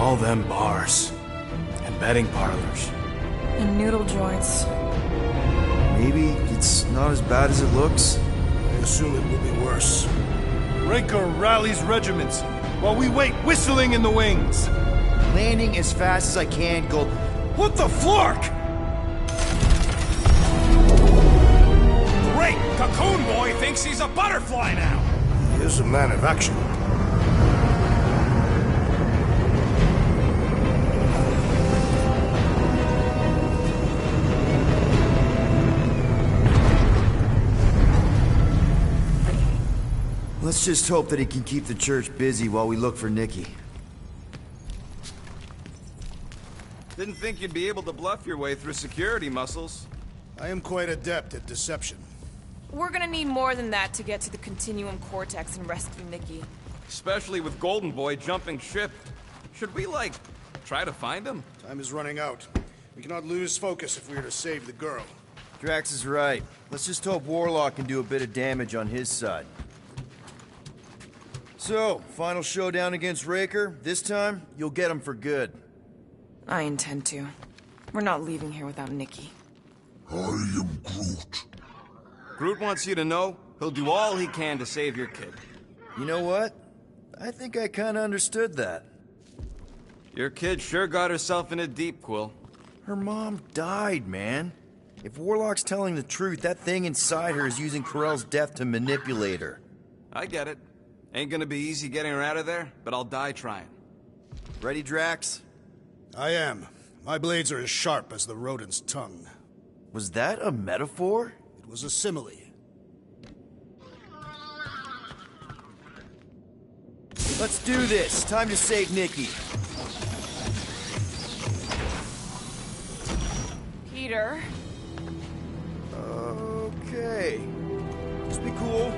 All them bars. And betting parlors. And noodle joints. Maybe it's not as bad as it looks. I assume it will be worse. Raker rallies regiments, while we wait whistling in the wings. Landing as fast as I can, Gold. What the flark? Great! Cocoon Boy thinks he's a butterfly now! He is a man of action. Let's just hope that he can keep the church busy while we look for Nikki. Didn't think you'd be able to bluff your way through security muscles. I am quite adept at deception. We're gonna need more than that to get to the Continuum Cortex and rescue Nikki. Especially with Golden Boy jumping ship. Should we, like, try to find him? Time is running out. We cannot lose focus if we are to save the girl. Drax is right. Let's just hope Warlock can do a bit of damage on his side. So, final showdown against Raker. This time, you'll get him for good. I intend to. We're not leaving here without Nikki. I am Groot. Groot wants you to know he'll do all he can to save your kid. You know what? I think I kinda understood that. Your kid sure got herself in a deep, Quill. Her mom died, man. If Warlock's telling the truth, that thing inside her is using Corell's death to manipulate her. I get it. Ain't gonna be easy getting her out of there, but I'll die trying. Ready, Drax? I am. My blades are as sharp as the rodent's tongue. Was that a metaphor? It was a simile. Let's do this. Time to save Nikki. Peter? Okay. Just be cool.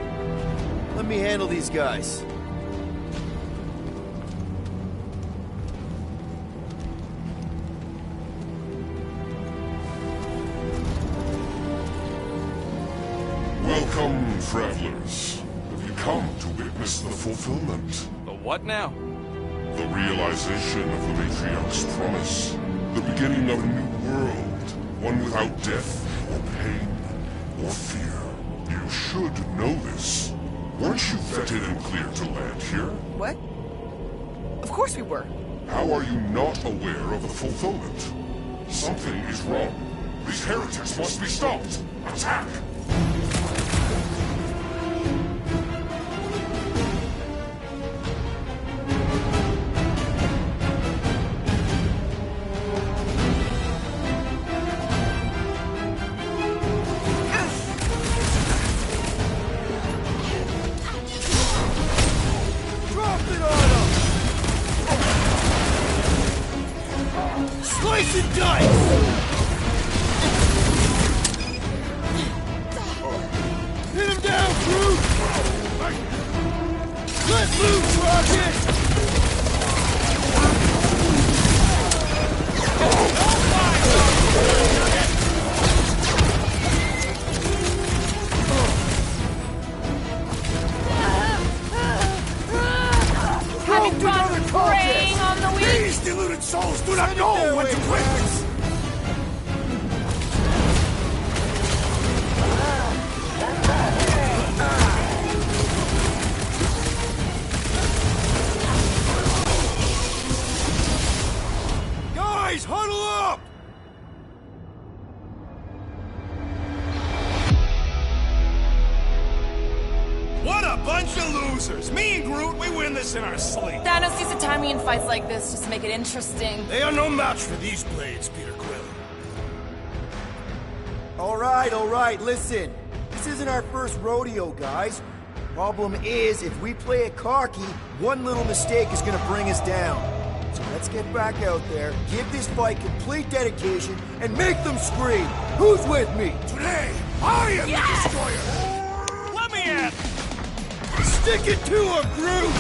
Let me handle these guys. Welcome, travelers. Have you come to witness the fulfillment? The what now? The realization of the Matriarch's promise. The beginning of a new world. One without death, or pain, or fear. You should know this. Weren't you vetted and cleared to land here? What? Of course we were. How are you not aware of the fulfillment? Something is wrong. These heretics must be stopped. Attack! Slice and dice! Hit him down, Groot! Let loose, Rocket! Having fun preying on the weak? These deluded souls do not know when to quit! Guys, huddle up! What a bunch of losers! Me and Groot, we win this in our sleep! Thanos used to time me in fights like this just to make it interesting. They are no match for these blades, Peter Quill. All right, listen. This isn't our first rodeo, guys. Problem is, if we play it cocky, one little mistake is gonna bring us down. So let's get back out there, give this fight complete dedication, and make them scream. Who's with me? Today, I am the Destroyer! Let me in! Stick it to her, Groot!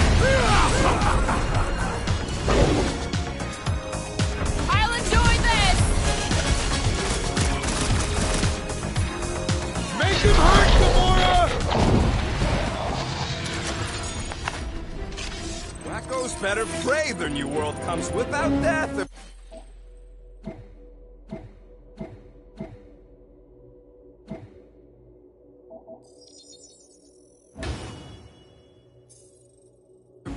I'll enjoy this! Make him hurt, Gamora! Wacko's better. pray their new world comes without death.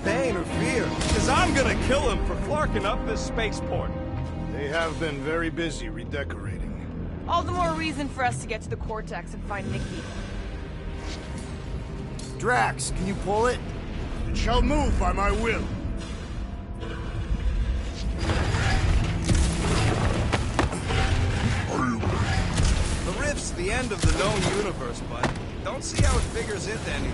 Pain or fear, because I'm gonna kill him for flarking up this spaceport. They have been very busy redecorating. All the more reason for us to get to the Cortex and find Nikki. Drax, can you pull it? It shall move by my will. The rift's the end of the known universe, but don't see how it figures into anything.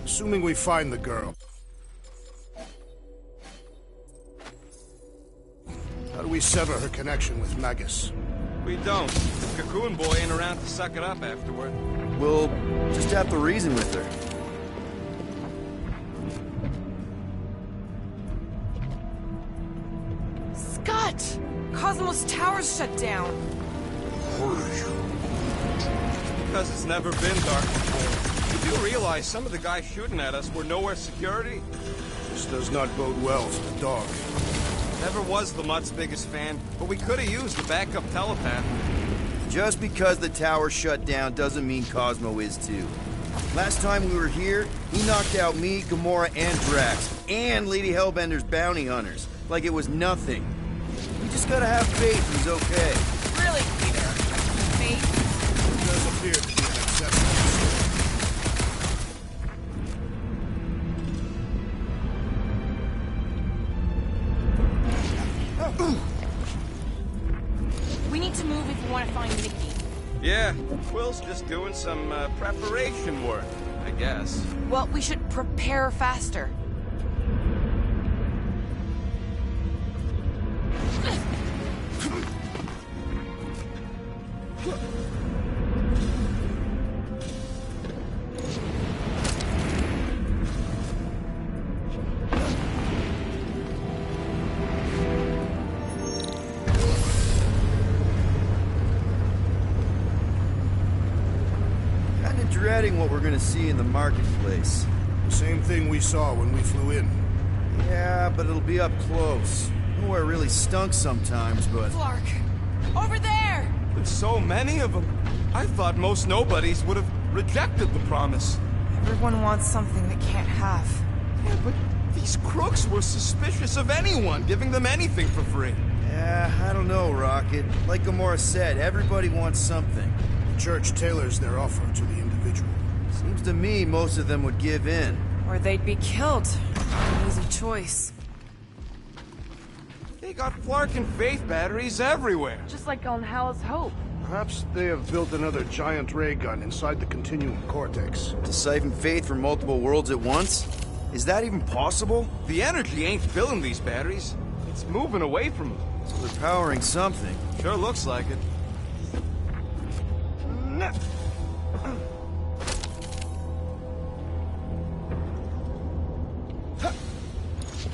Assuming we find the girl. How do we sever her connection with Magus? We don't. Cocoon Boy ain't around to suck it up afterward. We'll just have to reason with her. Scott! Cosmos Tower's shut down. Because it's never been dark before. You do realize some of the guys shooting at us were nowhere security? This does not bode well for the dog. Never was the Mutt's biggest fan, but we could have used the backup telepath. Just because the tower shut down doesn't mean Cosmo is too. Last time we were here, he knocked out me, Gamora, and Drax, and Lady Hellbender's bounty hunters, like it was nothing. We just gotta have faith he's okay. Really, Peter? Faith? It does appear to be an exception. We need to move if we want to find Nikki. Yeah, Quill's just doing some preparation work, I guess. Well, we should prepare faster. Dreading what we're gonna see in the marketplace. Same thing we saw when we flew in. Yeah, but it'll be up close. Nowhere really stunk sometimes, but... Clark! Over there! With so many of them, I thought most nobodies would have rejected the promise. Everyone wants something they can't have. Yeah, but these crooks were suspicious of anyone giving them anything for free. Yeah, I don't know, Rocket. Like Gamora said, everybody wants something. The church tailors their offer to the individual. Seems to me most of them would give in. Or they'd be killed. An easy choice. They got Flark and Faith batteries everywhere. Just like on Hal's Hope. Perhaps they have built another giant ray gun inside the Continuum Cortex. To siphon Faith from multiple worlds at once? Is that even possible? The energy ain't filling these batteries. It's moving away from them. So they're powering something. Sure looks like it.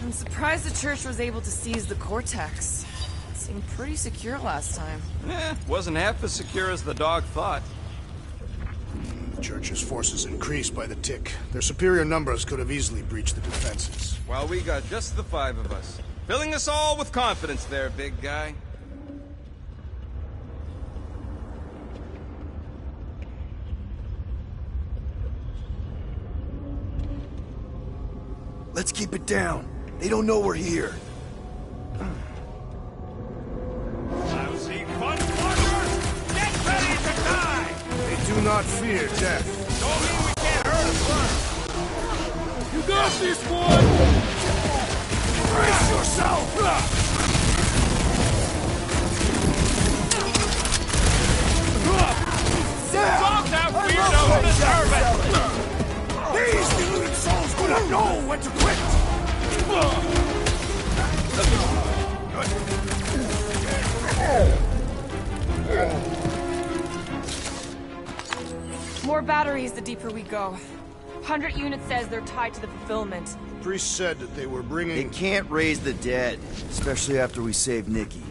I'm surprised the church was able to seize the Cortex. It seemed pretty secure last time. Wasn't half as secure as the dog thought. The church's forces increased by the tick. Their superior numbers could have easily breached the defenses. While we got just the 5 of us. Filling us all with confidence there, big guy. Let's keep it down. They don't know we're here. Lousy fun pluggers! Get ready to die! They do not fear death. Don't mean we can't hurt us first! You got this one! Brace yourself! Dogs out, weirdo! Deserve it! These deluded souls do not know when to quit! More batteries the deeper we go. 100 units says they're tied to the fulfillment. Priest said that they were bringing... They can't raise the dead, especially after we save Nikki.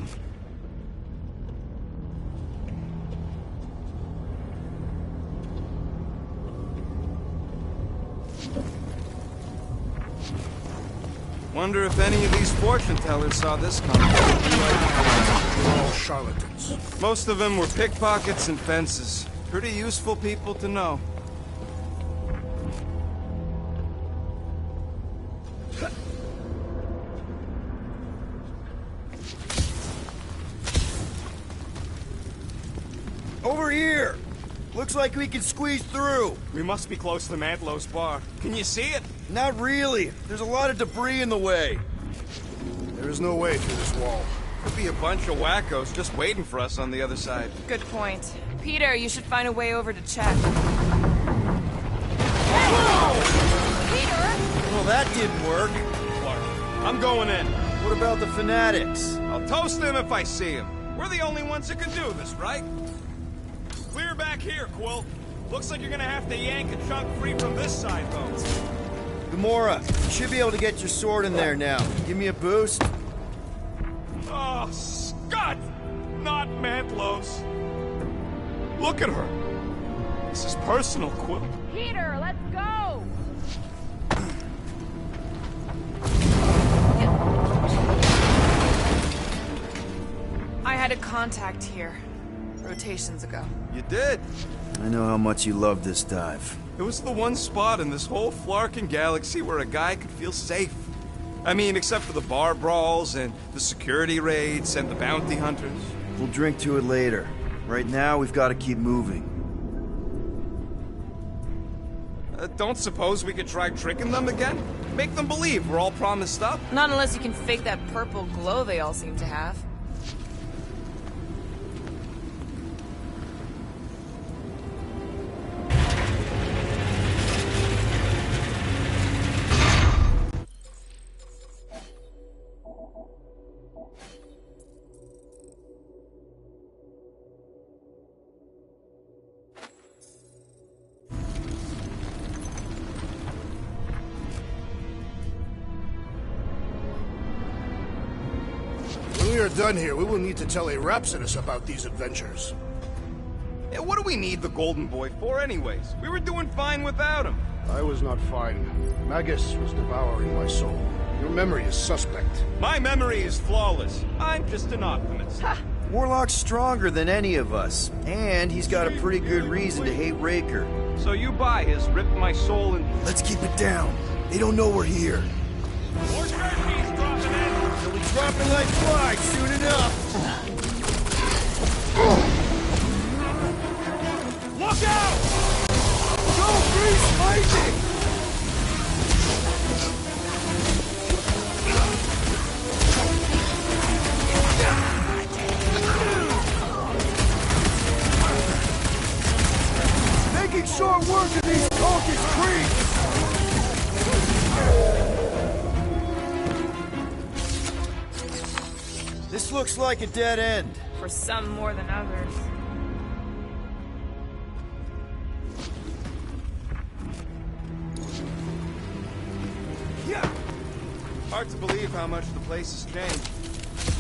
Wonder if any of these fortune tellers saw this coming. They're all charlatans. Most of them were pickpockets and fences. Pretty useful people to know. Over here! Looks like we can squeeze through. We must be close to Mantlow's bar. Can you see it? Not really. There's a lot of debris in the way. There is no way through this wall. Could be a bunch of wackos just waiting for us on the other side. Good point. Peter, you should find a way over to check. Peter! Well, that didn't work. Clark, I'm going in. What about the fanatics? I'll toast them if I see them. We're the only ones that can do this, right? Clear back here, Quill. Looks like you're gonna have to yank a chunk free from this side, though. Gamora, you should be able to get your sword in there now. Give me a boost. Oh, Scott! Not Mantlow's. Look at her. This is personal, Quill. Peter, let's go! I had a contact here. Rotations ago. You did. I know how much you love this dive. It was the one spot in this whole Flarkin galaxy where a guy could feel safe. I mean, except for the bar brawls and the security raids and the bounty hunters. We'll drink to it later. Right now, we've got to keep moving. Don't suppose we could try tricking them again? Make them believe we're all promised stuff? Not unless you can fake that purple glow they all seem to have. When we are done here, we will need to tell a Rhapsodus about these adventures. Yeah, what do we need the Golden Boy for anyways? We were doing fine without him. I was not fine. Magus was devouring my soul. Your memory is suspect. My memory is flawless. I'm just an optimist. Warlock's stronger than any of us, and he's got a pretty good reason to hate Raker. So you buy his rip my soul and... Let's keep it down. They don't know we're here. More turkeys dropping in! They'll be dropping like flies soon enough. Look out! Go, Grease Lightning! Making short work of these cultist creeps! This looks like a dead end. For some more than others. Yeah! Hard to believe how much the place has changed.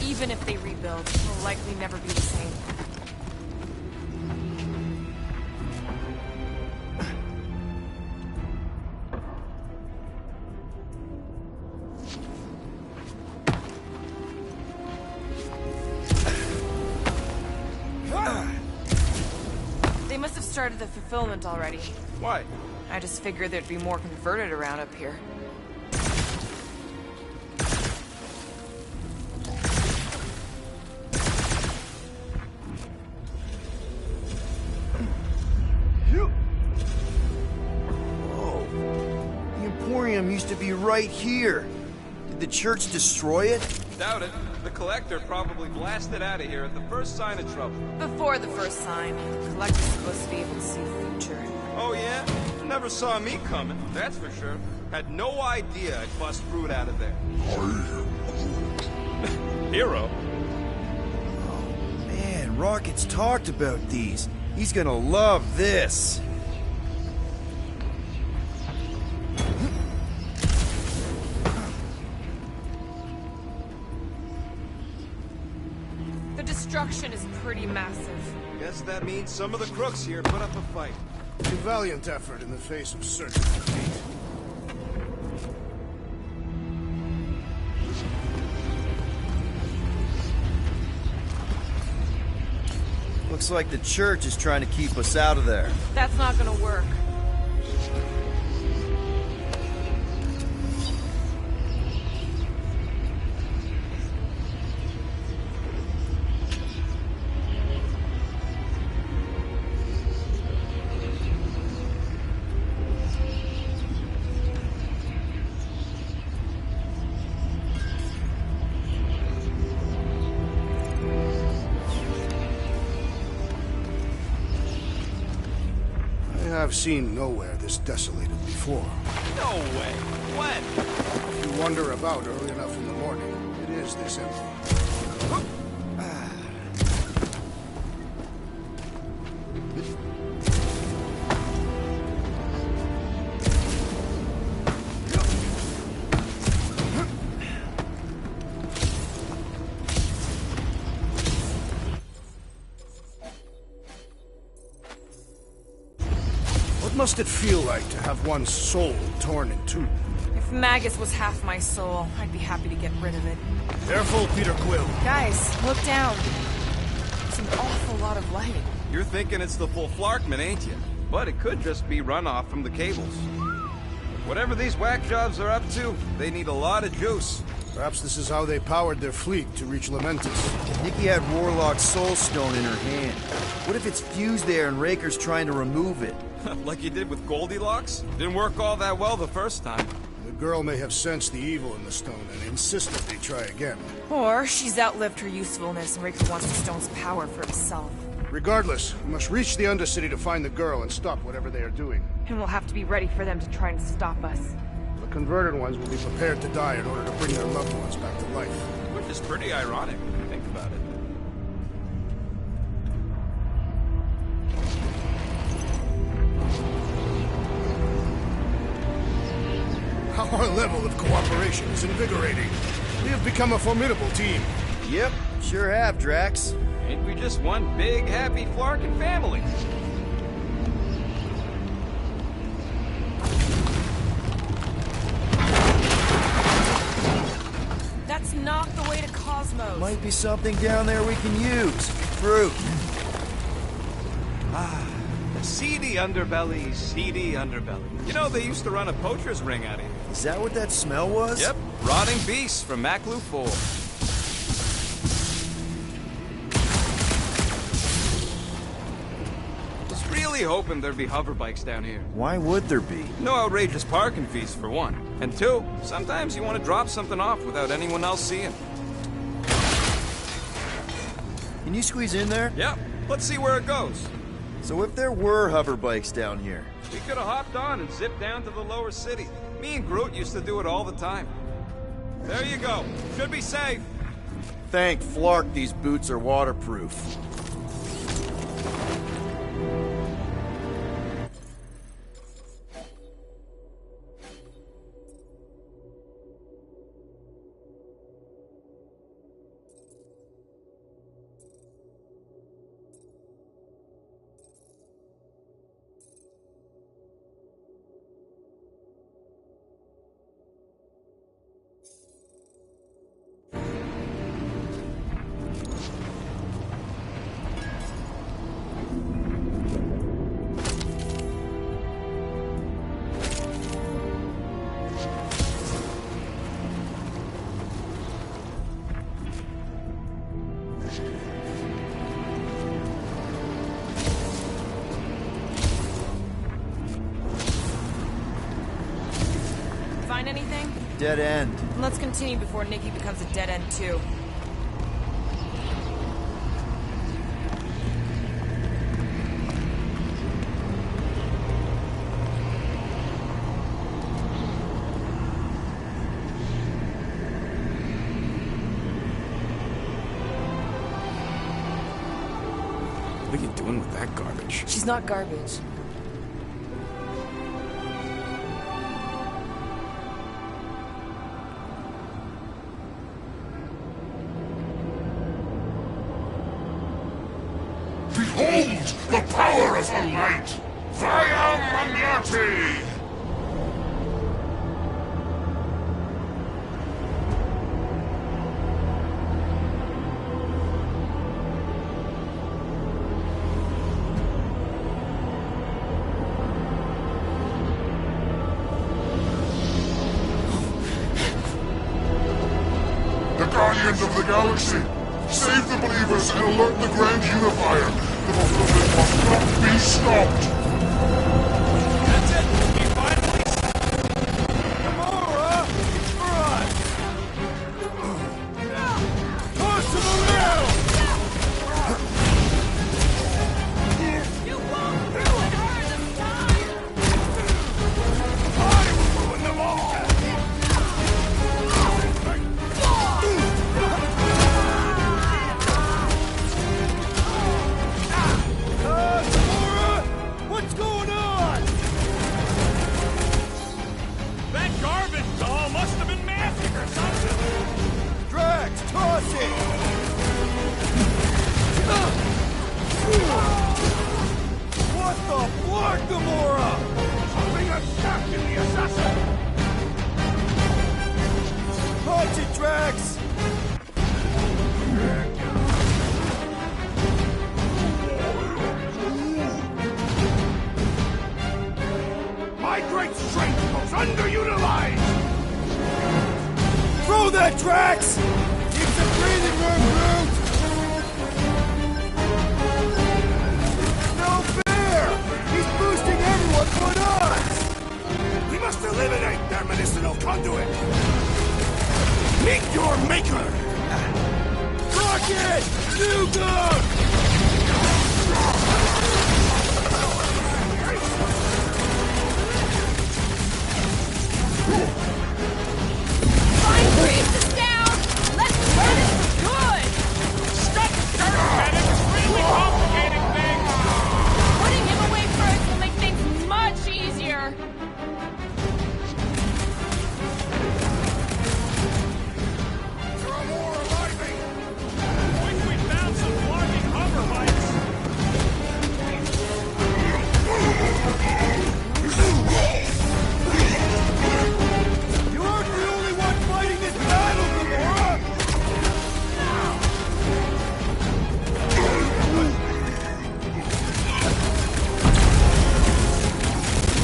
Even if they rebuild, it will likely never be the same. They must have started the fulfillment already. Why? I just figured there'd be more converted around up here. Whoa. The Emporium used to be right here. Did the church destroy it? Doubt it. The Collector probably blasted out of here at the first sign of trouble. Before the first sign, the Collector's supposed to be able to see the future. Oh yeah? Never saw me coming, that's for sure. Had no idea I'd bust fruit out of there. Hero? Rocket's talked about these. He's gonna love this. The destruction is pretty massive. Guess that means some of the crooks here put up a fight. A valiant effort in the face of certain defeat. Looks like the church is trying to keep us out of there. That's not gonna work. I've seen nowhere this desolated before. No way. When? If you wander about early enough in the morning, it is this empty. What must it feel like to have one's soul torn in two? If Magus was half my soul, I'd be happy to get rid of it. Careful, Peter Quill. Guys, look down. It's an awful lot of light. You're thinking it's the full Flarkman, ain't you? But it could just be runoff from the cables. Whatever these whack jobs are up to, they need a lot of juice. Perhaps this is how they powered their fleet to reach Lamentus. Nikki had Warlock's soul stone in her hand. What if it's fused there and Raker's trying to remove it? Like you did with Goldilocks? Didn't work all that well the first time. The girl may have sensed the evil in the stone and insisted they try again. Or she's outlived her usefulness and Raker wants the stone's power for himself. Regardless, we must reach the Undercity to find the girl and stop whatever they are doing. And we'll have to be ready for them to try and stop us. The converted ones will be prepared to die in order to bring their loved ones back to life. Which is pretty ironic when you think about it. Our level of cooperation is invigorating. We have become a formidable team. Yep, sure have, Drax. Ain't we just one big, happy Flarkin family? That's not the way to Cosmos. Might be something down there we can use. Fruit. Seedy underbelly, seedy underbelly. You know, they used to run a poacher's ring out of here. Is that what that smell was? Yep, rotting beasts from Maklu 4. Was really hoping there'd be hover bikes down here. Why would there be? No outrageous parking fees, for one. And two, sometimes you want to drop something off without anyone else seeing. Can you squeeze in there? Yep, let's see where it goes. So if there were hover bikes down here, We could have hopped on and zipped down to the lower city. Me and Groot used to do it all the time. There you go. Should be safe. thank Flark these boots are waterproof. Find anything? Dead end. Let's continue before Nikki becomes a dead end too. What are you doing with that garbage? She's not garbage. Behold the power of her light! Via Magnati! The Guardians of the Galaxy! Save the believers and alert the Grand Unifier! The fulfillment must not be stopped! That's it! We finally... Gamora! It's for us! Toss him around! You won't ruin her this time! I will ruin them all! Gamora! What's going on? That garbage doll must have been magic or something! Drax, toss it! What the block, Gamora? Something got stuck in the assassin! Punch it, Drax! My great strength was underutilized! Throw that, Drax! Keep some breathing room, Groot! No fair! He's boosting everyone but us! We must eliminate their medicinal conduit! Meet your maker! Rocket! New gun! Fine Greaves is down! Let's burn it for good! Stop the starter cannon is really complicating things! Putting him away first will make things much easier! There are more arriving! Think we found some flying hover bikes! You aren't the only one fighting this battle, Gamora!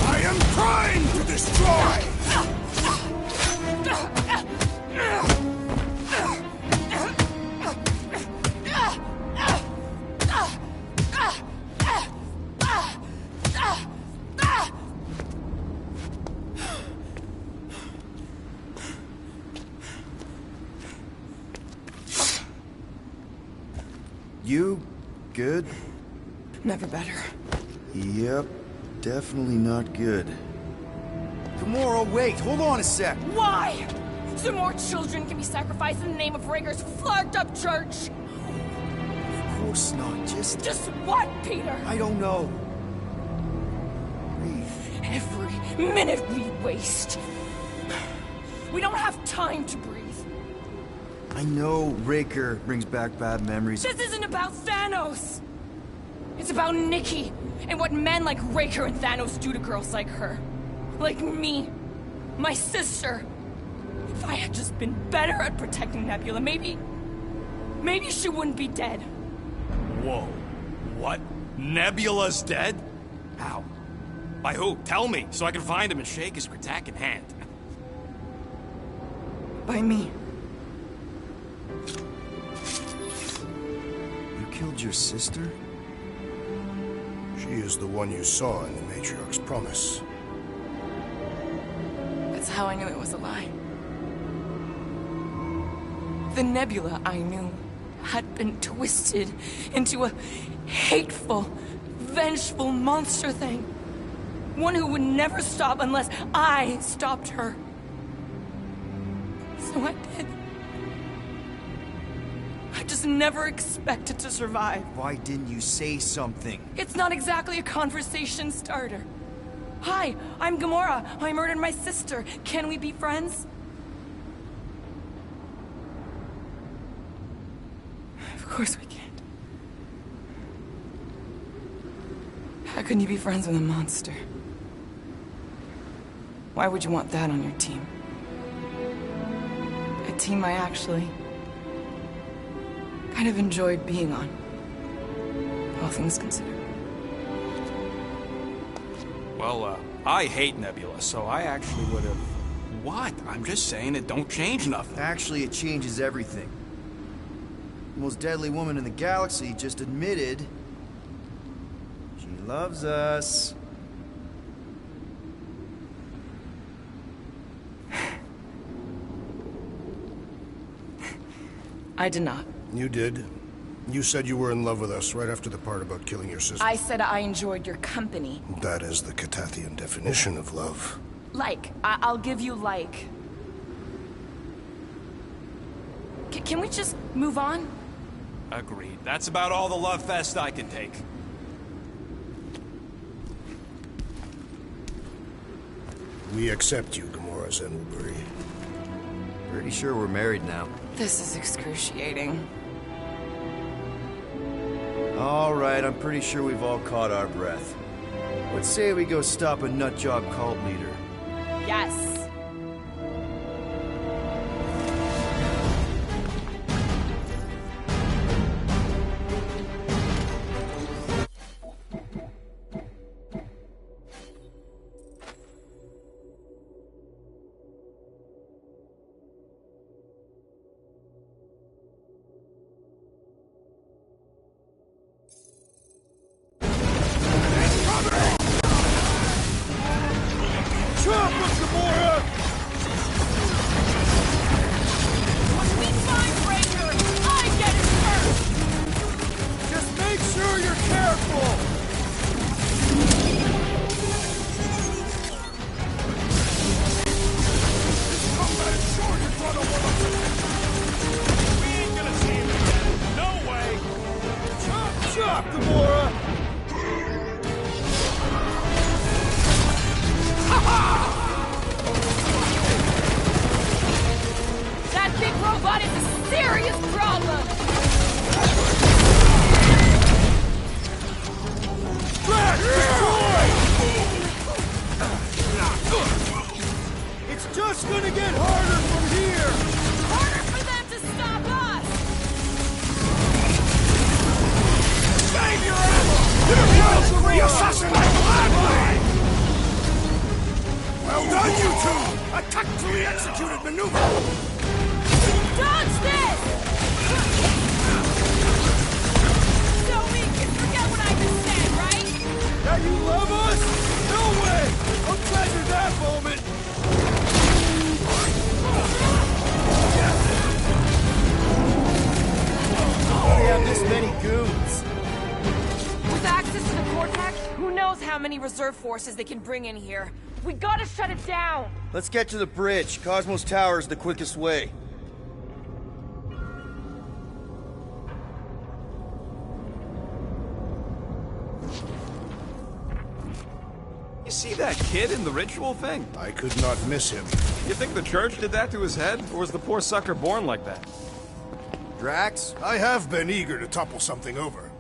I am trying to destroy! You good? Never better. Yep, definitely not good. Gamora, wait, hold on a sec. Why? So more children can be sacrificed in the name of Raker's flarked up church? Of course not, Just what, Peter? I don't know. Breathe. Every minute we waste. We don't have time to breathe. I know Raker brings back bad memories. This isn't about Thanos. It's about Nikki and what men like Raker and Thanos do to girls like her. Like me. My sister. If I had just been better at protecting Nebula, maybe she wouldn't be dead. Whoa. What? Nebula's dead? How? By who? Tell me, so I can find him and shake his Kratak in hand. By me. You killed your sister? She is the one you saw in the Matriarch's promise. That's how I knew it was a lie. The Nebula I knew had been twisted into a hateful, vengeful monster thing. One who would never stop unless I stopped her. So I did. I just never expected to survive. Why didn't you say something? It's not exactly a conversation starter. Hi, I'm Gamora. I murdered my sister. Can we be friends? Of course we can't. How can you be friends with a monster? Why would you want that on your team? A team I actually kind of enjoyed being on, all things considered. Well, I hate Nebula, so I actually would have... What? I'm just saying it don't change nothing. Actually, it changes everything. The most deadly woman in the galaxy just admitted she loves us. I did not. You did. You said you were in love with us right after the part about killing your sister. I said I enjoyed your company. That is the Catathian definition of love. Like. I'll give you like. Can we just move on? Agreed. That's about all the love fest I can take. We accept you, Gamora Zenwoobury. Pretty sure we're married now. This is excruciating. All right, I'm pretty sure we've all caught our breath. Let's say we go stop a nutjob cult leader. Yes. Forces they can bring in here. We gotta shut it down! Let's get to the bridge. Cosmos Tower is the quickest way. You see that kid in the ritual thing? I could not miss him. You think the church did that to his head? Or was the poor sucker born like that? Drax? I have been eager to topple something over.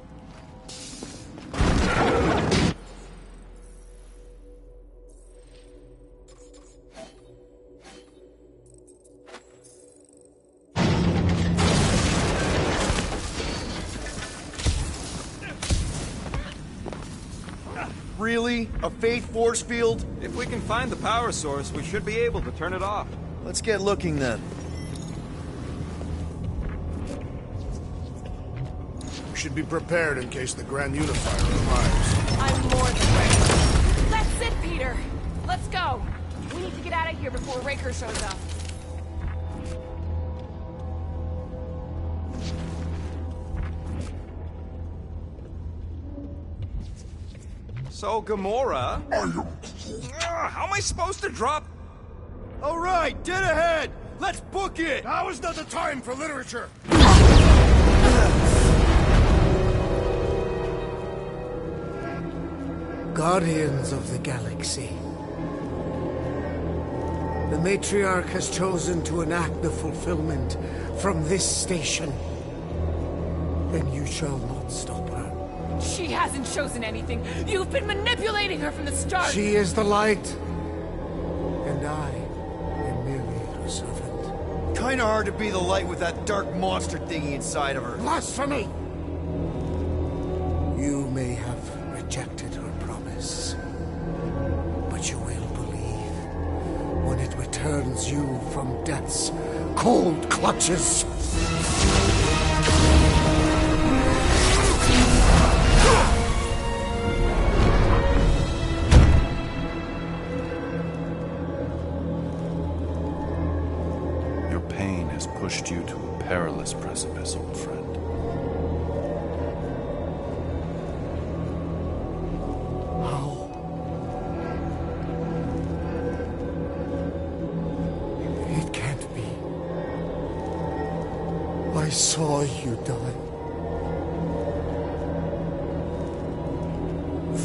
Really? A Faith force field? If we can find the power source, we should be able to turn it off. Let's get looking then. We should be prepared in case the Grand Unifier arrives. I'm more than ready. That's it, Peter. Let's go. We need to get out of here before Raker shows up. So, Gamora... how am I supposed to drop... All right, dead ahead! Let's book it! Now is not the time for literature! Guardians of the Galaxy. The Matriarch has chosen to enact the fulfillment from this station. Then you shall not stop her. She hasn't chosen anything. You've been manipulating her from the start. She is the light, and I am merely her servant. Kinda hard to be the light with that dark monster thingy inside of her. Blasphemy! You may have rejected her promise, but you will believe when it returns you from death's cold clutches. Your pain has pushed you to a perilous precipice, old friend. It can't be. I saw you die.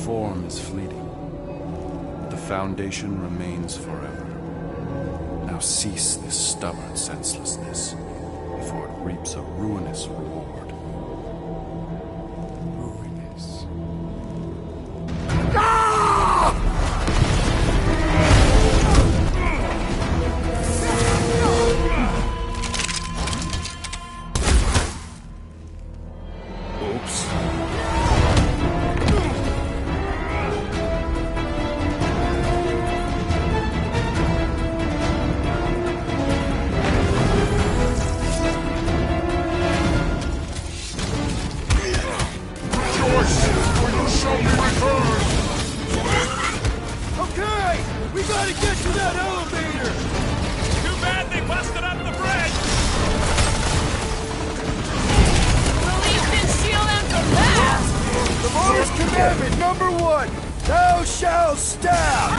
Form is fleeting, but the foundation remains forever. Now cease this stubborn senselessness before it reaps a ruinous reward. Ruinous. Okay! We gotta get to that elevator! Too bad they busted up the bridge! Believe can shield them from that! The Lord's commandment number 1! Thou shalt stab!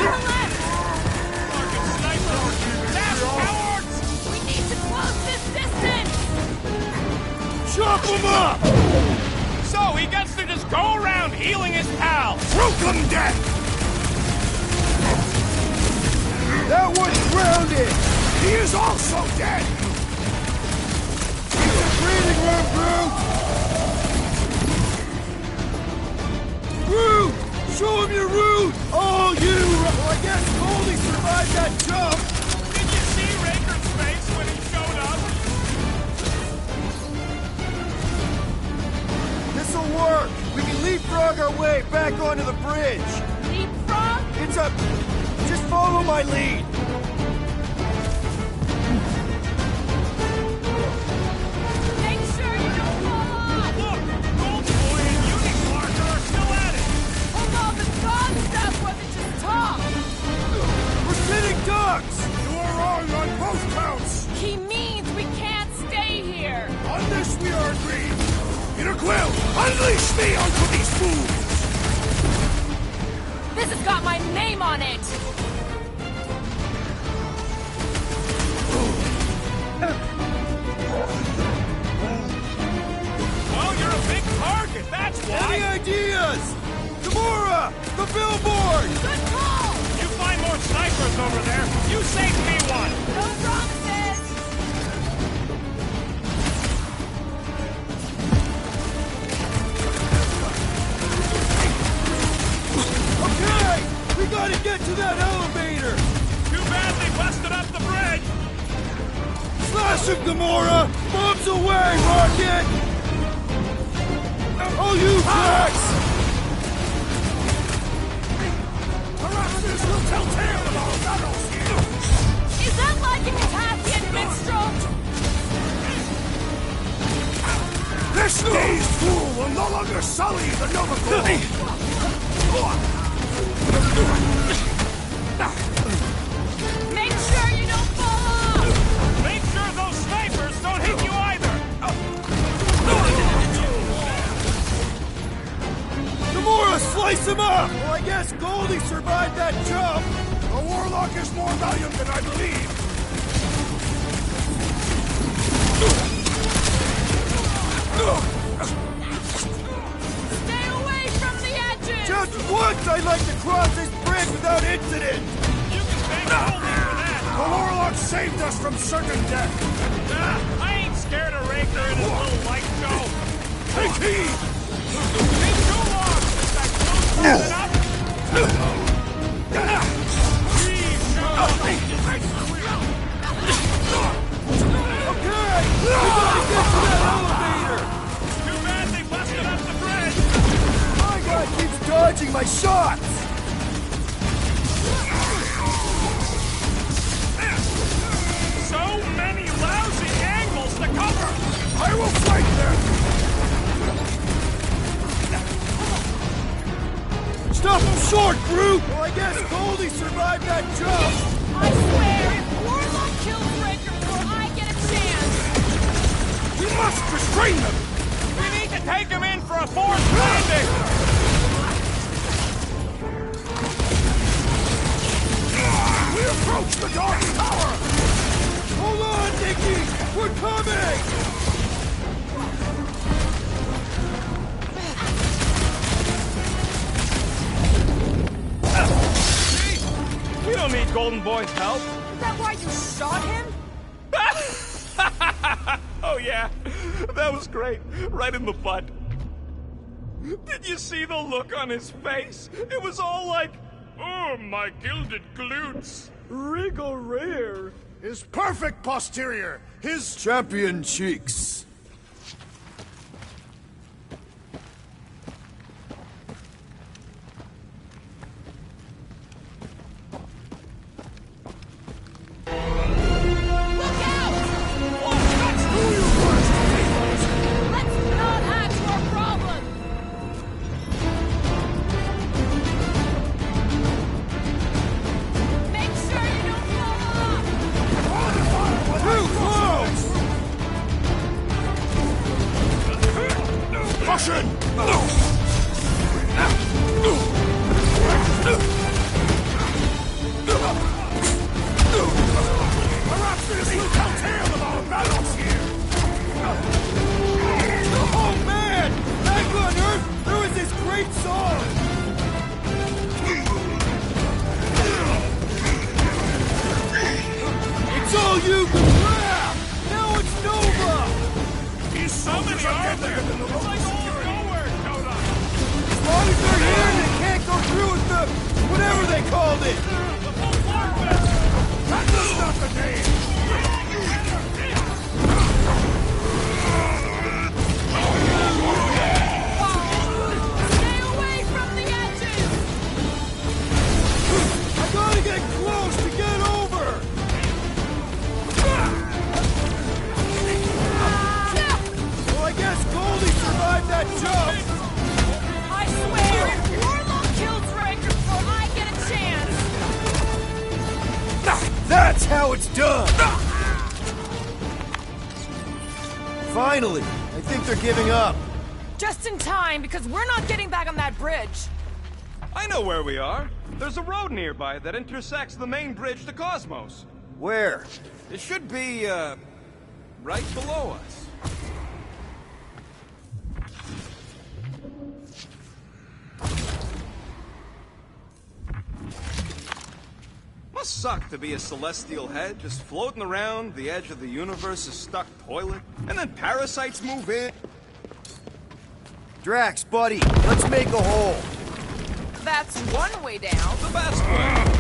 Fucking snipers! Damn cowards! We need to close this distance! Chop him up! So he gets to just go around healing his pals! Welcome death! That one's grounded! He is also dead! Keep the breathing room, Groot! Groot! Show him your root! Oh, you! Well, I guess Goldie survived that jump! Did you see Raker's face when he showed up? This'll work! We can leapfrog our way back onto the bridge! Leapfrog? It's a... Just follow my lead! Make sure you don't fall off! Look! Gold Boy and Unicorn are still at it! Hold on, the God stuff wasn't just talk! We're sitting ducks! You are wrong on both counts! He means we can't stay here! On this we are agreed! Peter Quill, unleash me onto these fools! This has got my name on it! Well, you're a big target, that's Any why! ideas? Gamora! The billboard! Good call! You find more snipers over there, you save me one! No promises! Okay! We gotta get to that elevator! Too bad they busted up the bridge! Slash him, Gamora! Bombs away, Rocket! Oh, you cracks! Paralysis will tell tale of our battles here! Is that like an Italian minstrel? This dazed fool will no longer sully the Nova Corps! Make sure you don't fall off! Make sure those snipers don't hit you either! Gamora, slice him up! Well, I guess Goldie survived that jump! The Warlock is more valiant than I believe! Stay away from the edges! Just once I'd like to cross this bridge without incident! You can thank Howdy for that. The Warlock saved us from certain death! I ain't scared of Raker and his little light show. Take heed! Been too long since I closed it up. Okay! We gotta get to that elevator! Too bad they busted up the bridge. My guy keeps dodging my shots! So many lousy angles to cover. I will fight them! Stop him short, brute! Well, I guess Goldie survived that jump! I swear, if Warlock kills Raker before I get a chance, We must restrain them! We need to take him in for a forced landing. We approach the Dark Tower! Hold on, Nicky! We're coming! We don't need Golden Boy's help. is that why you shot him? Oh yeah, that was great. Right in the butt. Did you see the look on his face? It was all like, oh, my gilded glutes. Regal rare. His perfect posterior! His Champion cheeks. Look out! Let's not add to our problem! Make sure you don't fall off! Too close! caution! Perhaps this will tell tale of our battles here! Oh man! Back on Earth, there was this great song! It's all you crap! Now it's Nova! He's so many are there. It's like all nowhere showed up. As long as they're here, they can't go through with the... whatever they called it! The full darkness. That was not the day! Stay away from the edges! I gotta get close to get over! Well, I guess Goldie survived that jump! I swear, if Warlock kills Raker before I get a chance, That's how it's done! Finally! I think they're giving up. just in time, because we're not getting back on that bridge. I know where we are. There's a road nearby that intersects the main bridge to Cosmos. Where? It should be, right below us. Must suck to be a celestial head, just floating around the edge of the universe's stuck toilet, and then parasites move in. Drax, buddy, let's make a hole. That's one way down. The best way.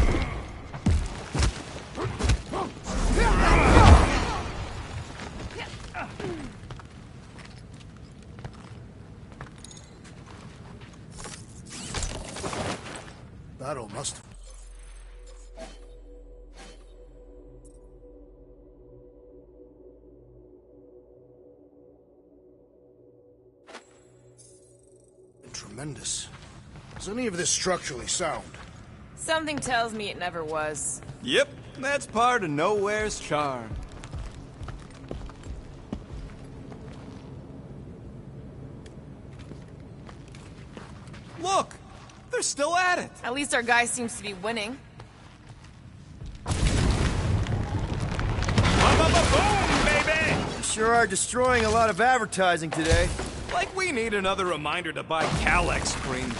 Battle must. Been tremendous. Is any of this structurally sound? Something tells me it never was. Yep, that's part of Nowhere's charm. Look! They're still at it! At least our guy seems to be winning. Boom, baby! You sure are destroying a lot of advertising today. Like we need another reminder to buy Calex cream.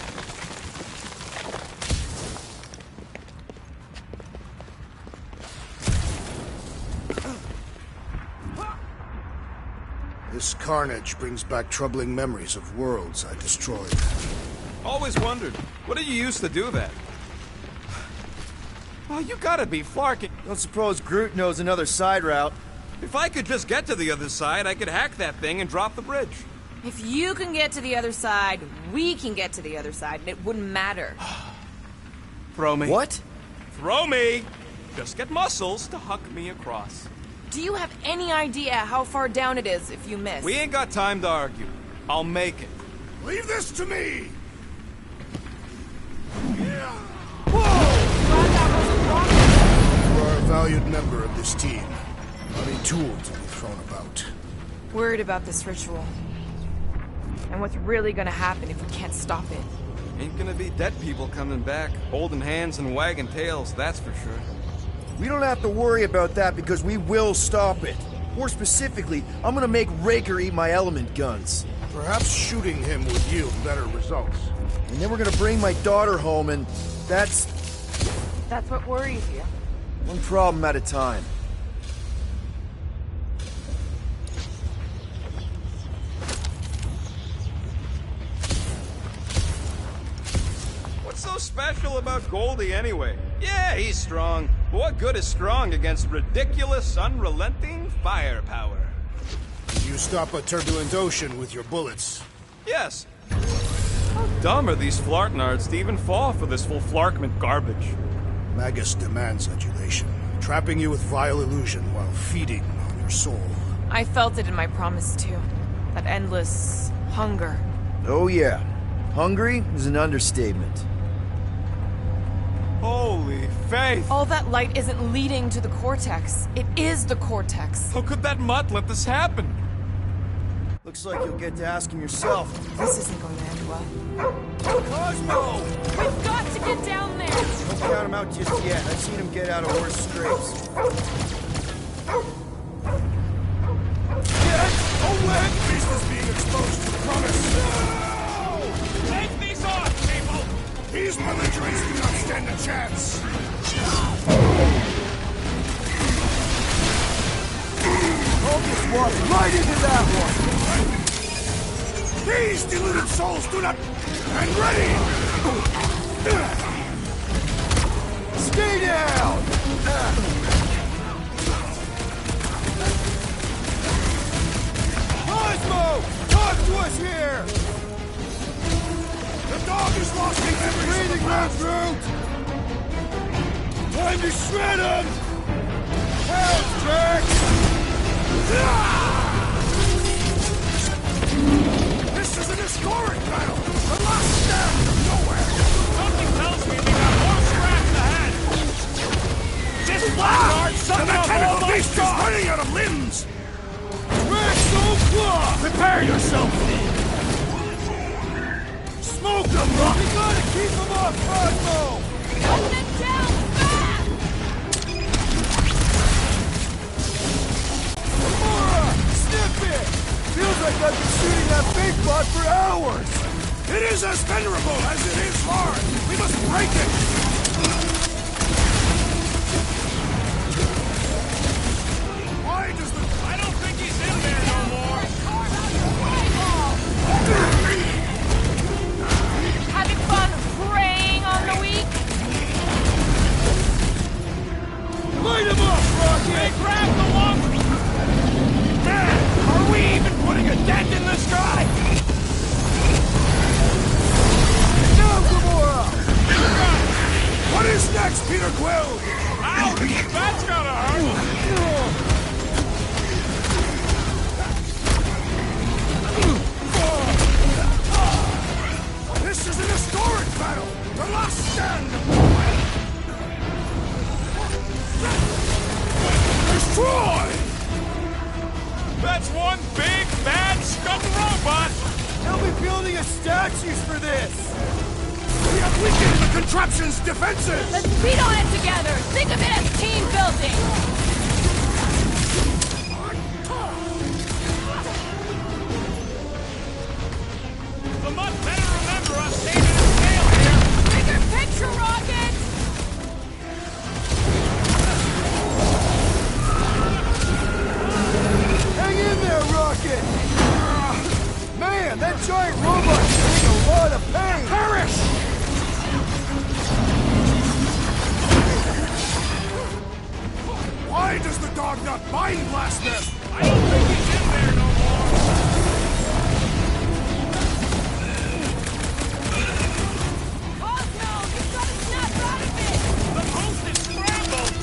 This carnage brings back troubling memories of worlds I destroyed. Always wondered, what did you use to do that? Oh, you gotta be flarking. Don't suppose Groot knows another side route. If I could just get to the other side, I could hack that thing and drop the bridge. If you can get to the other side, we can get to the other side, and it wouldn't matter. Throw me. What? Throw me! Just get muscles to huck me across. Do you have any idea how far down it is if you miss? We ain't got time to argue. I'll make it. Leave this to me! You are a valued member of this team. Not a tool to be thrown about. Worried about this ritual. And what's really gonna happen if we can't stop it. Ain't gonna be dead people coming back, holding hands and wagging tails, that's for sure. We don't have to worry about that because we will stop it. More specifically, I'm gonna make Raker eat my element guns. Perhaps shooting him would yield better results. And then we're gonna bring my daughter home and that's what worries you. one problem at a time. What's so special about Goldie anyway? Yeah, he's strong. But what good is strong against ridiculous, unrelenting firepower? You stop a turbulent ocean with your bullets. Yes. How dumb are these flartnards to even fall for this full flarkment garbage? Magus demands adulation, trapping you with vile illusion while feeding on your soul. I felt it in my promise too. That endless hunger. Oh yeah. Hungry is an understatement. Holy faith! All that light isn't leading to the cortex. It is the cortex. How could that mutt let this happen? Looks like you'll get to ask him yourself. This isn't going to end well. Cosmo! We've got to get down there! Don't count him out just yet. I've seen him get out of worse scrapes. Get away! Beast is being exposed to the promise. No! Take these off, people! These belligerents do not stand a chance. Focus one right into that one! These deluded souls do not... And ready! Stay down! Cosmo! Talk to us here! The dog is lost in memories of the past. Time to shred him! Help, Jack! This is an historic battle! The last stand of nowhere! Something tells me we got more scraps ahead! This blackguard The sucking up all mechanical my beast is stuff! running out of limbs! Claw! Prepare yourself! Smoke them, Rock! We gotta keep them off Cosmo! Hold it down fast! Gamora! Snip it! Feels like I've been shooting that big bot for hours! It is as venerable as it is hard! We must break it! Why does the... I don't think he's in there no more! Having fun preying on the weak? Light him up, Rocket! They grabbed the one! Man, are we even putting a dent in the sky? Now, Gamora! What is next, Peter Quill? Ouch! That's gotta hurt! This is an historic battle! The last stand! Destroy! That's one big, bad, scum robot! They'll be building us statues for this! We have weakened the contraption's defenses! Let's beat on it together! Think of it as team building! The mutt better remember us saving his tail here! Bigger picture, Rocket! Hang in there, Rocket! giant robots are in a lot of pain! Perish! Why does the dog not mind blast them? I don't think he's in there no more. Cosmo, you've got to snap out of it! The host is scrambled.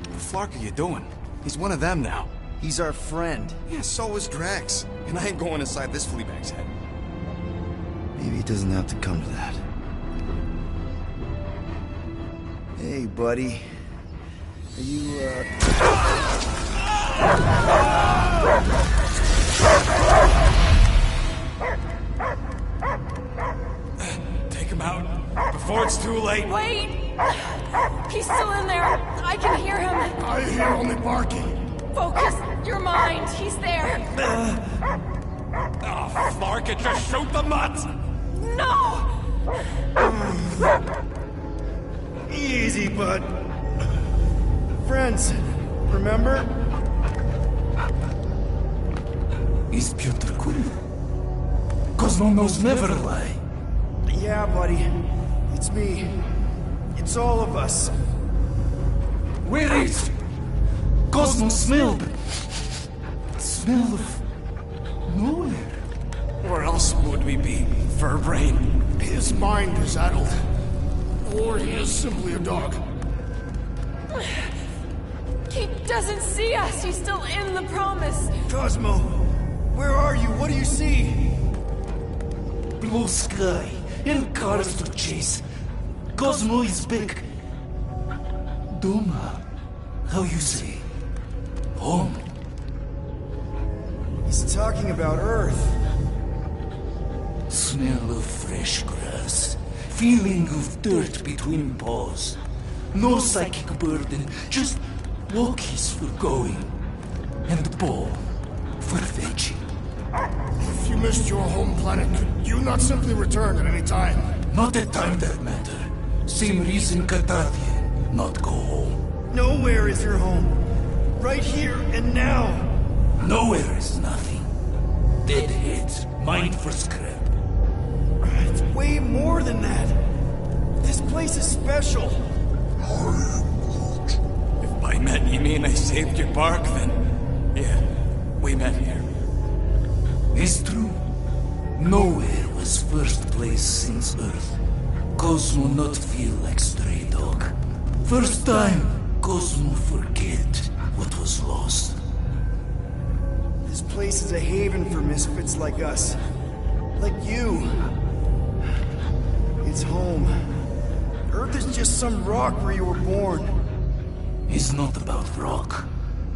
What the flark are you doing? He's one of them now. He's our friend. Yeah, so is Drax. And I ain't going inside this fleabag's head. Maybe it doesn't have to come to that. Hey, buddy. Are you, Take him out before it's too late. Wait! He's still in there. I can hear him. I hear only barking. Focus your mind. He's there. Oh, Flark, it just shoot the nuts. No! easy, bud. Friends, remember? Is Piotr Quill? Cosmo knows never lie. Yeah, buddy. It's me. It's all of us. Where is Cosmo smelled? Smell of nowhere. Where else would we be, Furbrain? His mind is addled. Or he is simply a dog. He doesn't see us. He's still in the promise. Cosmo, where are you? What do you see? Blue sky and cars to chase. Cosmo is back. Doma, how you say? Home. He's talking about Earth. Smell of fresh grass. Feeling of dirt between paws. No psychic burden, just walkies for going. And ball for fetching. If you missed your home planet, could you not simply return at any time? Not at time that matter. Same reason Cartathian, not go home. Nowhere is your home. Right here and now. Nowhere is nothing. Dead heads, mind for scrap. It's way more than that. This place is special. If by met you mean I saved your bark, then yeah, we met here. It's true. Nowhere was first place since Earth. Cosmo not feel like stray dog. First time, Cosmo forget what was lost. This place is a haven for misfits like us. Like you. It's home. Earth is just some rock where you were born. It's not about rock.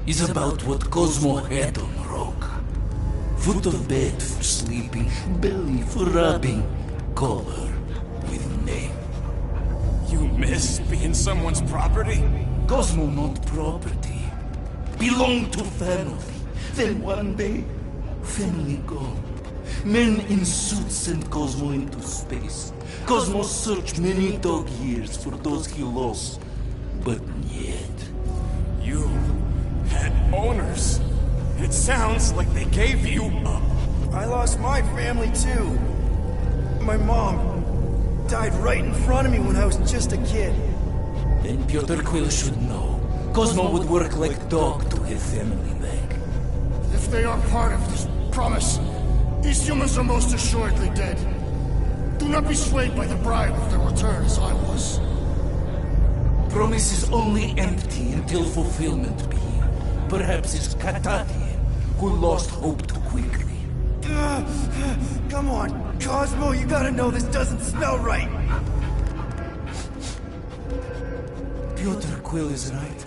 It's about what Cosmo had on rock. Foot of bed for sleeping, belly for rubbing, color with name. You miss being someone's property? Cosmo not property. Belong to family. Then one day, family gone. Men in suits sent Cosmo into space. Cosmo searched many dog years for those he lost. But yet... You had owners. It sounds like they gave you up. I lost my family too. My mom died right in front of me when I was just a kid. Then Piotr Quill should know. Cosmo would work like dog to have family back. If they are part of this promise, these humans are most assuredly dead. Do not be swayed by the bribe of their return as I was. Promise is only empty until fulfillment be. Perhaps it's Cartathian who lost hope too quickly. Come on, Cosmo, you gotta know this doesn't smell right. Piotr Quill is right.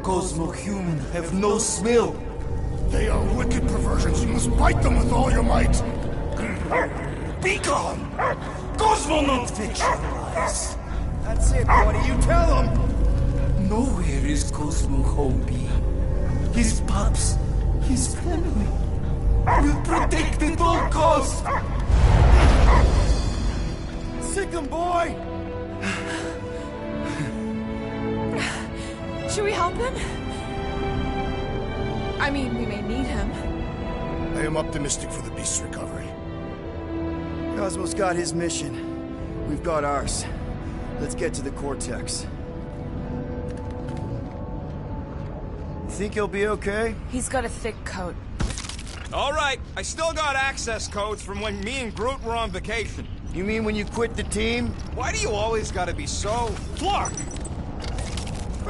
Cosmo human have no smell. They are wicked perversions. You must bite them with all your might. Be gone! Cosmo not fictionalize. That's it, buddy. You tell him. Nowhere is Cosmo home be. His pups, his family. We'll protect at all costs! Sick 'em, boy! Should we help him? I mean, we may need him. I am optimistic for the beast's recovery. Cosmo's got his mission. We've got ours. Let's get to the Cortex. You think he'll be okay? He's got a thick coat. All right, I still got access codes from when me and Groot were on vacation. You mean when you quit the team? Why do you always gotta be so... Flark!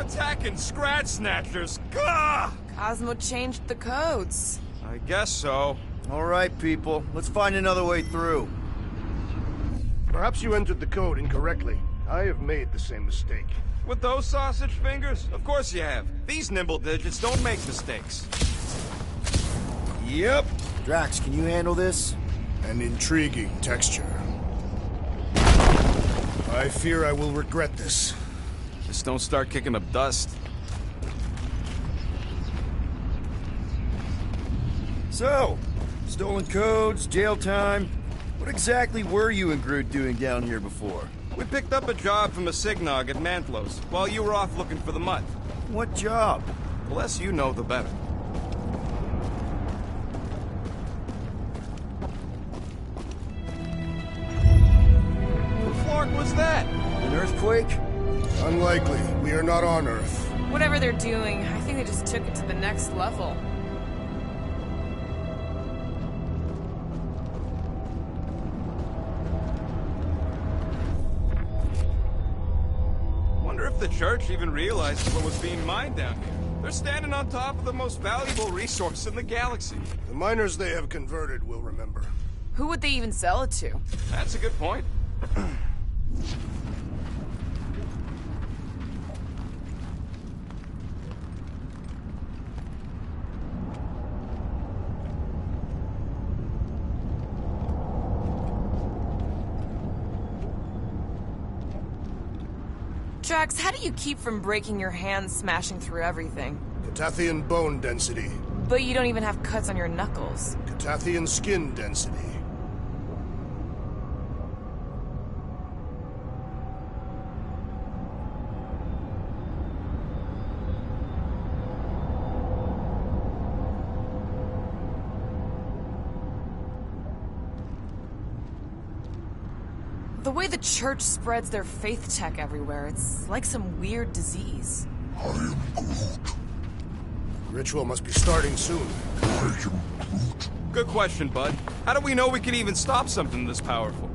Attacking Scratch Snatchers! Gah! Cosmo changed the codes. I guess so. All right, people. Let's find another way through. Perhaps you entered the code incorrectly. I have made the same mistake. With those sausage fingers? Of course you have. These nimble digits don't make mistakes. Yep. Drax, can you handle this? An intriguing texture. I fear I will regret this. Just don't start kicking up dust. So, stolen codes, jail time. What exactly were you and Groot doing down here before? We picked up a job from a Signog at Mantlos, while you were off looking for the mud. What job? The less you know, the better. What flark was that? An earthquake? Unlikely. We are not on Earth. Whatever they're doing, I think they just took it to the next level. Wonder if the church even realized what was being mined down here. They're standing on top of the most valuable resource in the galaxy. The miners they have converted will remember. Who would they even sell it to? That's a good point. Drax, how do you keep from breaking your hands smashing through everything? Catathian bone density. But you don't even have cuts on your knuckles. Catathian skin density. The way the church spreads their faith tech everywhere, it's like some weird disease. I am Groot. Ritual must be starting soon. I am Groot. Good question, bud. How do we know we can even stop something this powerful?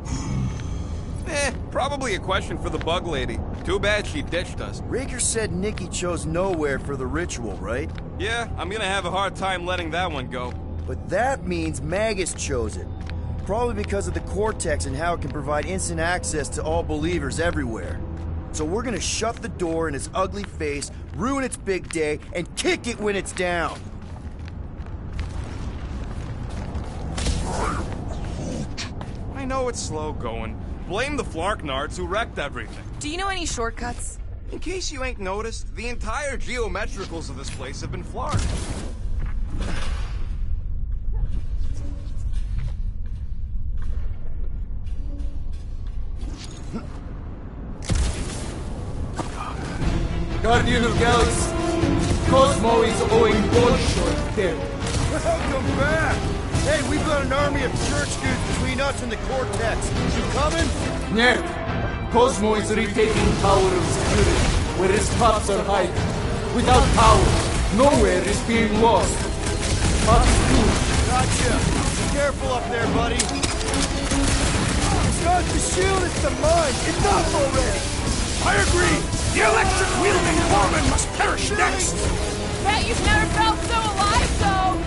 Probably a question for the bug lady. Too bad she ditched us. Raker said Nikki chose nowhere for the ritual, right? Yeah, I'm gonna have a hard time letting that one go. But that means Magus chose it. Probably because of the Cortex and how it can provide instant access to all believers everywhere. So we're gonna shut the door in its ugly face, ruin its big day, and kick it when it's down. I know it's slow going. Blame the Flarknards who wrecked everything. Do you know any shortcuts? In case you ain't noticed, the entire geometricals of this place have been flarked. Guardian of Galaxy, Cosmo is owing Bolshoi dead. Welcome back! Hey, we've got an army of church dudes between us and the Cortex. You coming? Ned, Cosmo is retaking power of security, where his cops are hiding. Without power, nowhere is being lost. Pops too. Gotcha. Be careful up there, buddy. It's not the shield, it's the mine. Enough already! I agree! The electric-wielding foreman must perish next! Bet you've never felt so alive, though!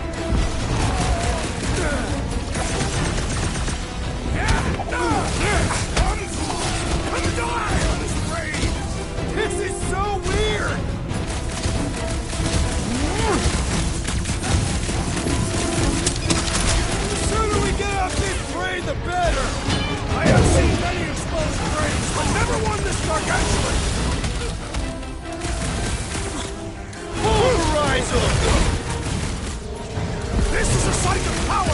Come die on this raid! This is so weird! The sooner we get off this train, the better! I have seen many exposed graves, but never one this gargantuan! Pulverize them! This is a sight of power!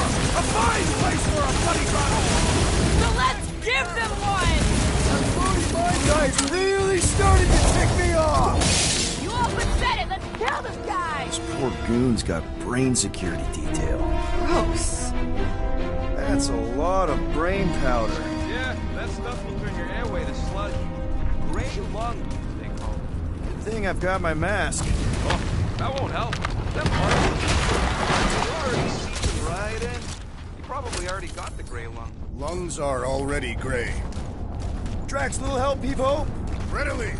goons got brain security detail. Gross. That's a lot of brain powder. Yeah, that stuff will turn your airway to sludge. Gray lung, they call it. Good thing I've got my mask. Oh, that won't help. That part already seeping right in. You probably already got the gray lung. Lungs are already gray. Drax, little help, Peepo? Readily.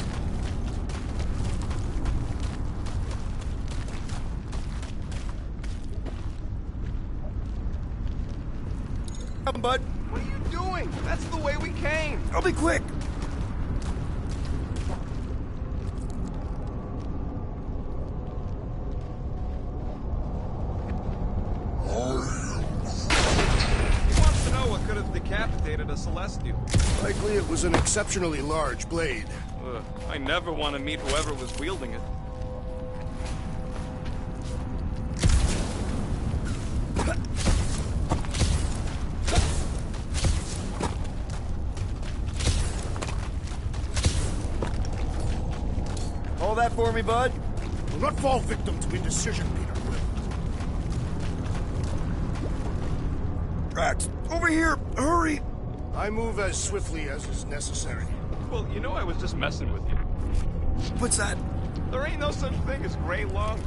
Come, bud. What are you doing? That's the way we came. I'll be quick. He wants to know what could have decapitated a Celestial. Likely it was an exceptionally large blade. I never want to meet whoever was wielding it. All that for me, bud? Do not fall victim to indecision, Peter Quill. Drax, over here! Hurry! I move as swiftly as is necessary. Well, you know I was just messing with you. What's that? There ain't no such thing as gray lung.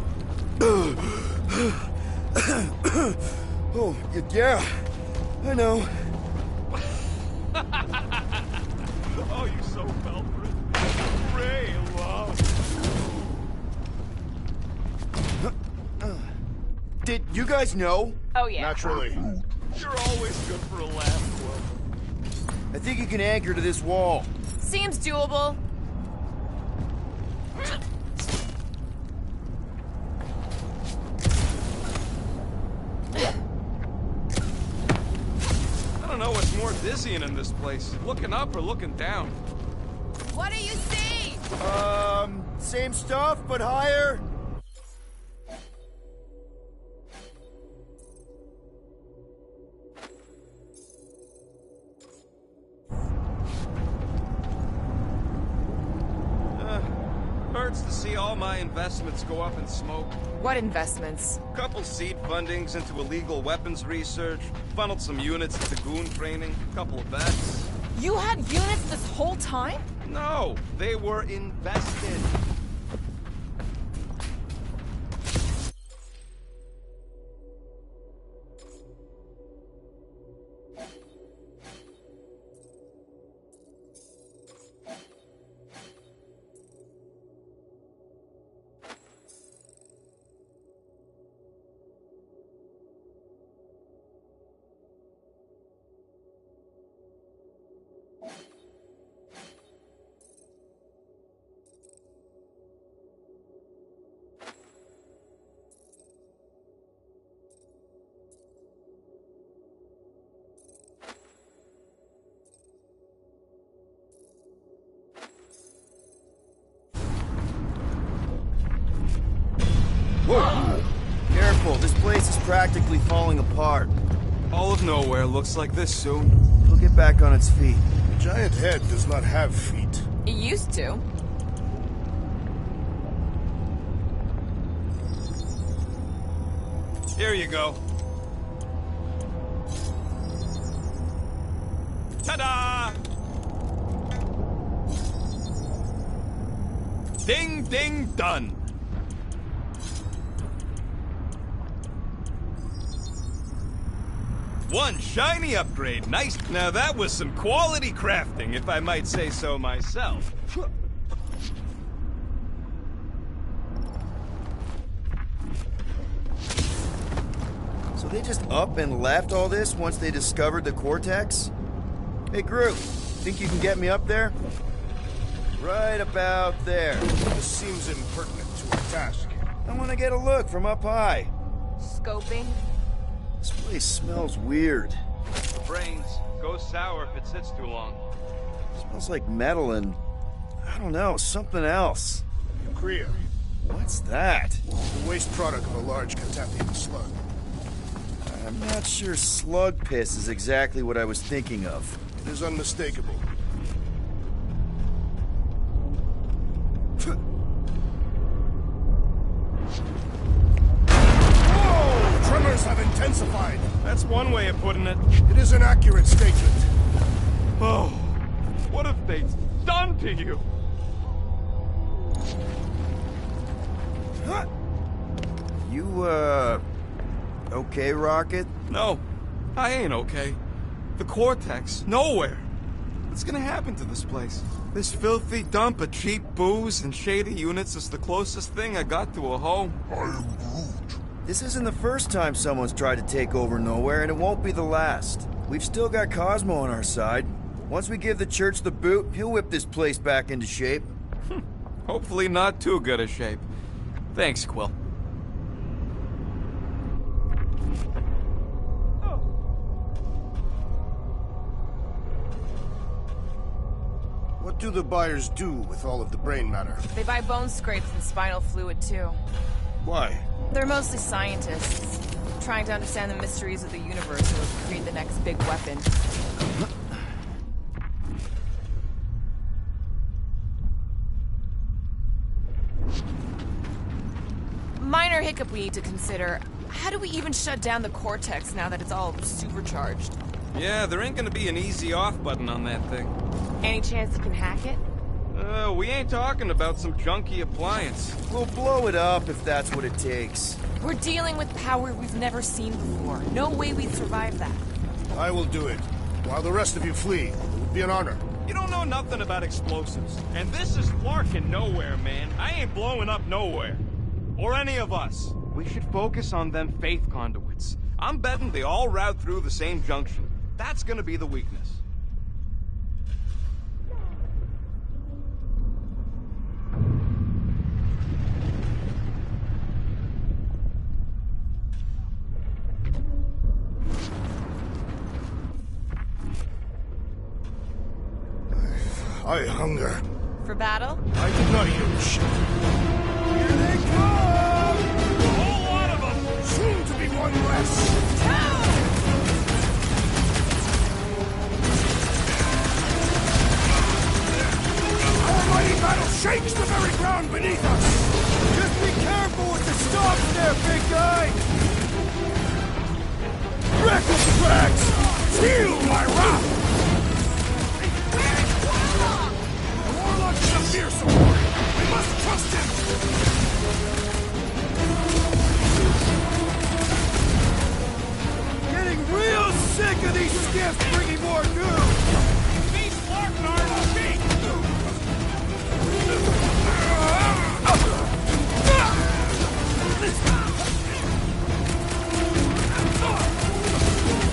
Oh, yeah. I know. Oh, you so fell for it. Gray lung. Did you guys know? Oh, yeah. Naturally. You're always good for a laugh, Quill. I think you can anchor to this wall. Seems doable. I don't know what's more dizzying in this place. Looking up or looking down. What do you see? Same stuff, but higher. Hurts to see all my investments go up in smoke. What investments? Couple seed fundings into illegal weapons research, funneled some units into goon training, couple of bets. You had units this whole time? No, they were invested. Whoa! Careful, this place is practically falling apart. All of nowhere looks like this soon. It'll get back on its feet. The giant head does not have feet. It used to. Here you go. Ta-da! Ding, ding, done. One shiny upgrade. Nice. Now that was some quality crafting, if I might say so myself. So they just up and left all this once they discovered the Cortex? Hey, Groot, think you can get me up there? Right about there. This seems impertinent to our task. I want to get a look from up high. Scoping? This place smells weird. The brains go sour if it sits too long. Smells like metal and, I don't know, something else. Urea. What's that? The waste product of a large contaminated slug. I'm not sure slug piss is exactly what I was thinking of. It is unmistakable. have intensified. That's one way of putting it. It is an accurate statement. Oh, what have they done to you? You, okay, Rocket? No, I ain't okay. The Cortex, nowhere. What's gonna happen to this place? This filthy dump of cheap booze and shady units is the closest thing I got to a home. I am Groot. This isn't the first time someone's tried to take over Nowhere, and it won't be the last. We've still got Cosmo on our side. Once we give the church the boot, he'll whip this place back into shape. Hopefully not too good a shape. Thanks, Quill. What do the buyers do with all of the brain matter? They buy bone scrapes and spinal fluid, too. Why? They're mostly scientists, trying to understand the mysteries of the universe or create the next big weapon. Minor hiccup we need to consider. How do we even shut down the Cortex now that it's all supercharged? Yeah, there ain't gonna be an easy off button on that thing. Any chance you can hack it? We ain't talking about some junky appliance. We'll blow it up if that's what it takes. We're dealing with power we've never seen before. No way we'd survive that. I will do it. While the rest of you flee, it would be an honor. You don't know nothing about explosives. And this is Flarkin' nowhere, man. I ain't blowing up nowhere. Or any of us. We should focus on them faith conduits. I'm betting they all route through the same junction. That's gonna be the weakness. I hunger. For battle? I did not eat a shit. Here they come! A whole lot of them! Soon to be one less! Our mighty battle shakes the very ground beneath us! Just be careful with the stalks there, big guy! Wreck with the drags! Feel my wrath! Warlock is a fearsome warrior! We must trust him! Getting real sick of these skiffs bringing more news! These Flarkin' aren't a beat!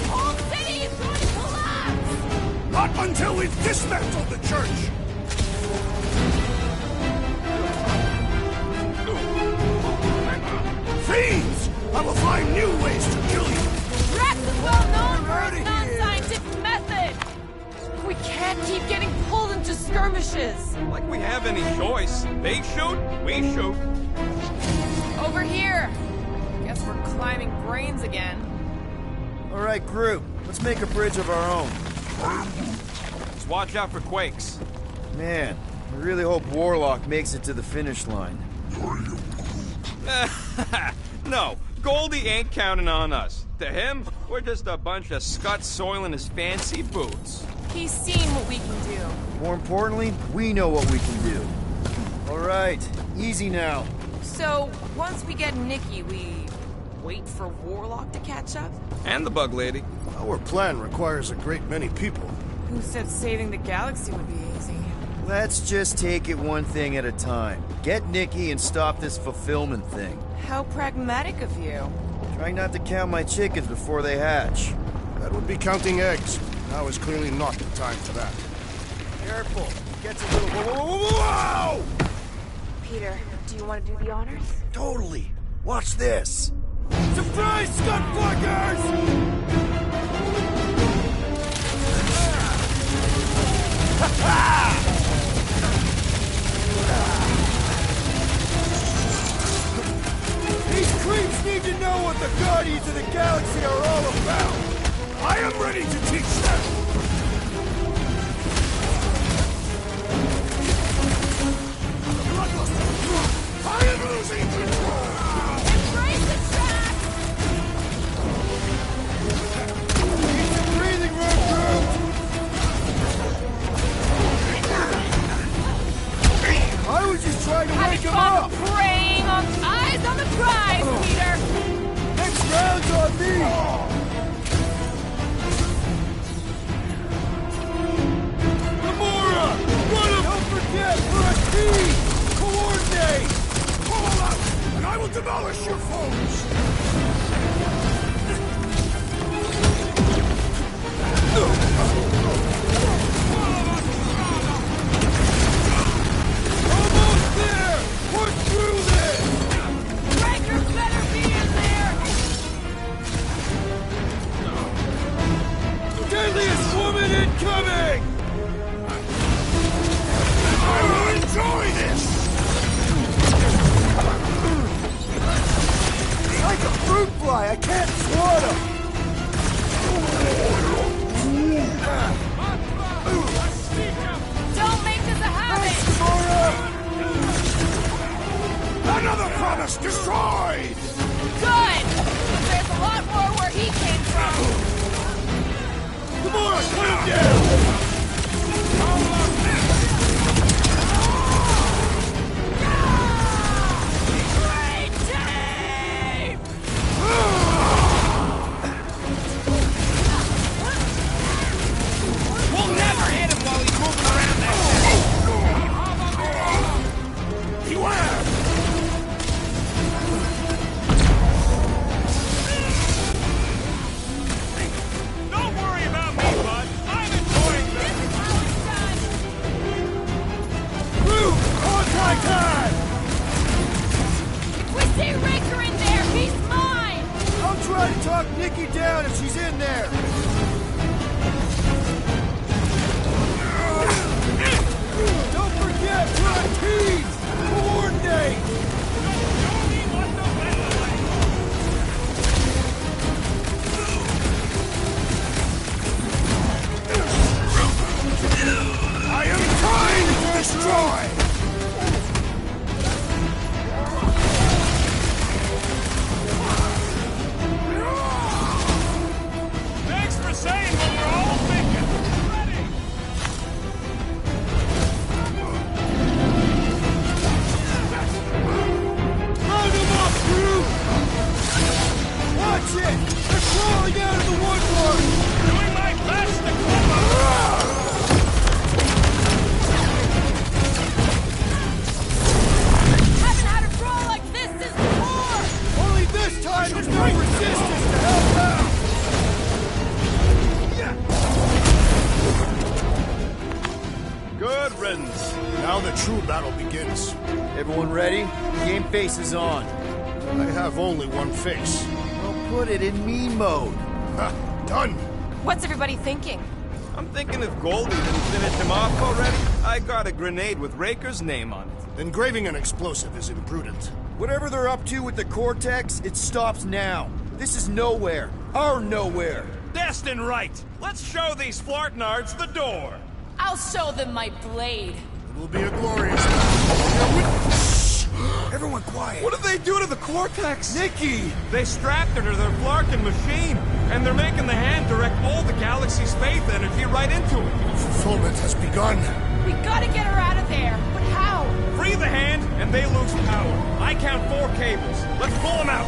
Whole city is going to collapse! Not until we've dismantled the church! Fiends! I will find new ways to kill you! Drax is well known for his non-scientific method! We can't keep getting pulled into skirmishes! Like we have any choice. They shoot, we shoot. Over here! Guess we're climbing brains again. All right, Groot, let's make a bridge of our own. Just watch out for quakes. Man, I really hope Warlock makes it to the finish line. No, Goldie ain't counting on us. To him, we're just a bunch of scuts soiling his fancy boots. He's seen what we can do. More importantly, we know what we can do. All right, easy now. So, once we get Nikki, we wait for Warlock to catch up? And the bug lady. Our plan requires a great many people. Who said saving the galaxy would be easy? Let's just take it one thing at a time. Get Nikki and stop this fulfillment thing. How pragmatic of you. Trying not to count my chickens before they hatch. That would be counting eggs. Now is clearly not the time for that. Careful. Gets a little... Whoa! Peter, do you want to do the honors? Totally. Watch this. Surprise, scud flickers! These creeps need to know what the Guardians of the Galaxy are all about! I am ready to teach them! I am losing control! Embrace the track! Demolish your foes! Almost there! Push through this! Raker better be in there! Deadliest woman incoming! I will enjoy this! It's like a fruit fly. I can't swat him. Don't make this a habit! Another promise destroyed! Good! But there's a lot more where he came from! Come on, put him down! Great team! We'll never hit him while he's moving around that thing. Beware! Don't worry about me, bud. I'm enjoying this. Crew, contact time! If we see Raker in there, he's mine! I'll try to talk Nikki down if she's in there. Don't forget, we're a team! Coordinate! I am trying to destroy! Thanks for saying what we're all thinking. Ready? Round them up, crew! Watch it! They're crawling out of the woodwork! Doing my best to clip up. Haven't had a draw like this since before! Only this time there's no resistance to help out! Good riddance. Now the true battle begins. Everyone ready? Game face is on. I have only one face. Well, put it in me mode. Ha! Done! What's everybody thinking? I'm thinking if Goldie didn't finish him off already, I got a grenade with Raker's name on it. Engraving an explosive is imprudent. Whatever they're up to with the Cortex, it stops now. This is nowhere. Our nowhere. Destin right. Let's show these Flartnards the door. I'll show them my blade. It will be a glorious battle. Everyone quiet. What did they do to the Cortex? Nikki! They strapped her to their Flarkin machine, and they're making the hand direct all the galaxy's faith energy right into it. Fulfillment has begun. We gotta get her out of there. But how? Free the hand, and they lose power. I count 4 cables. Let's pull them out.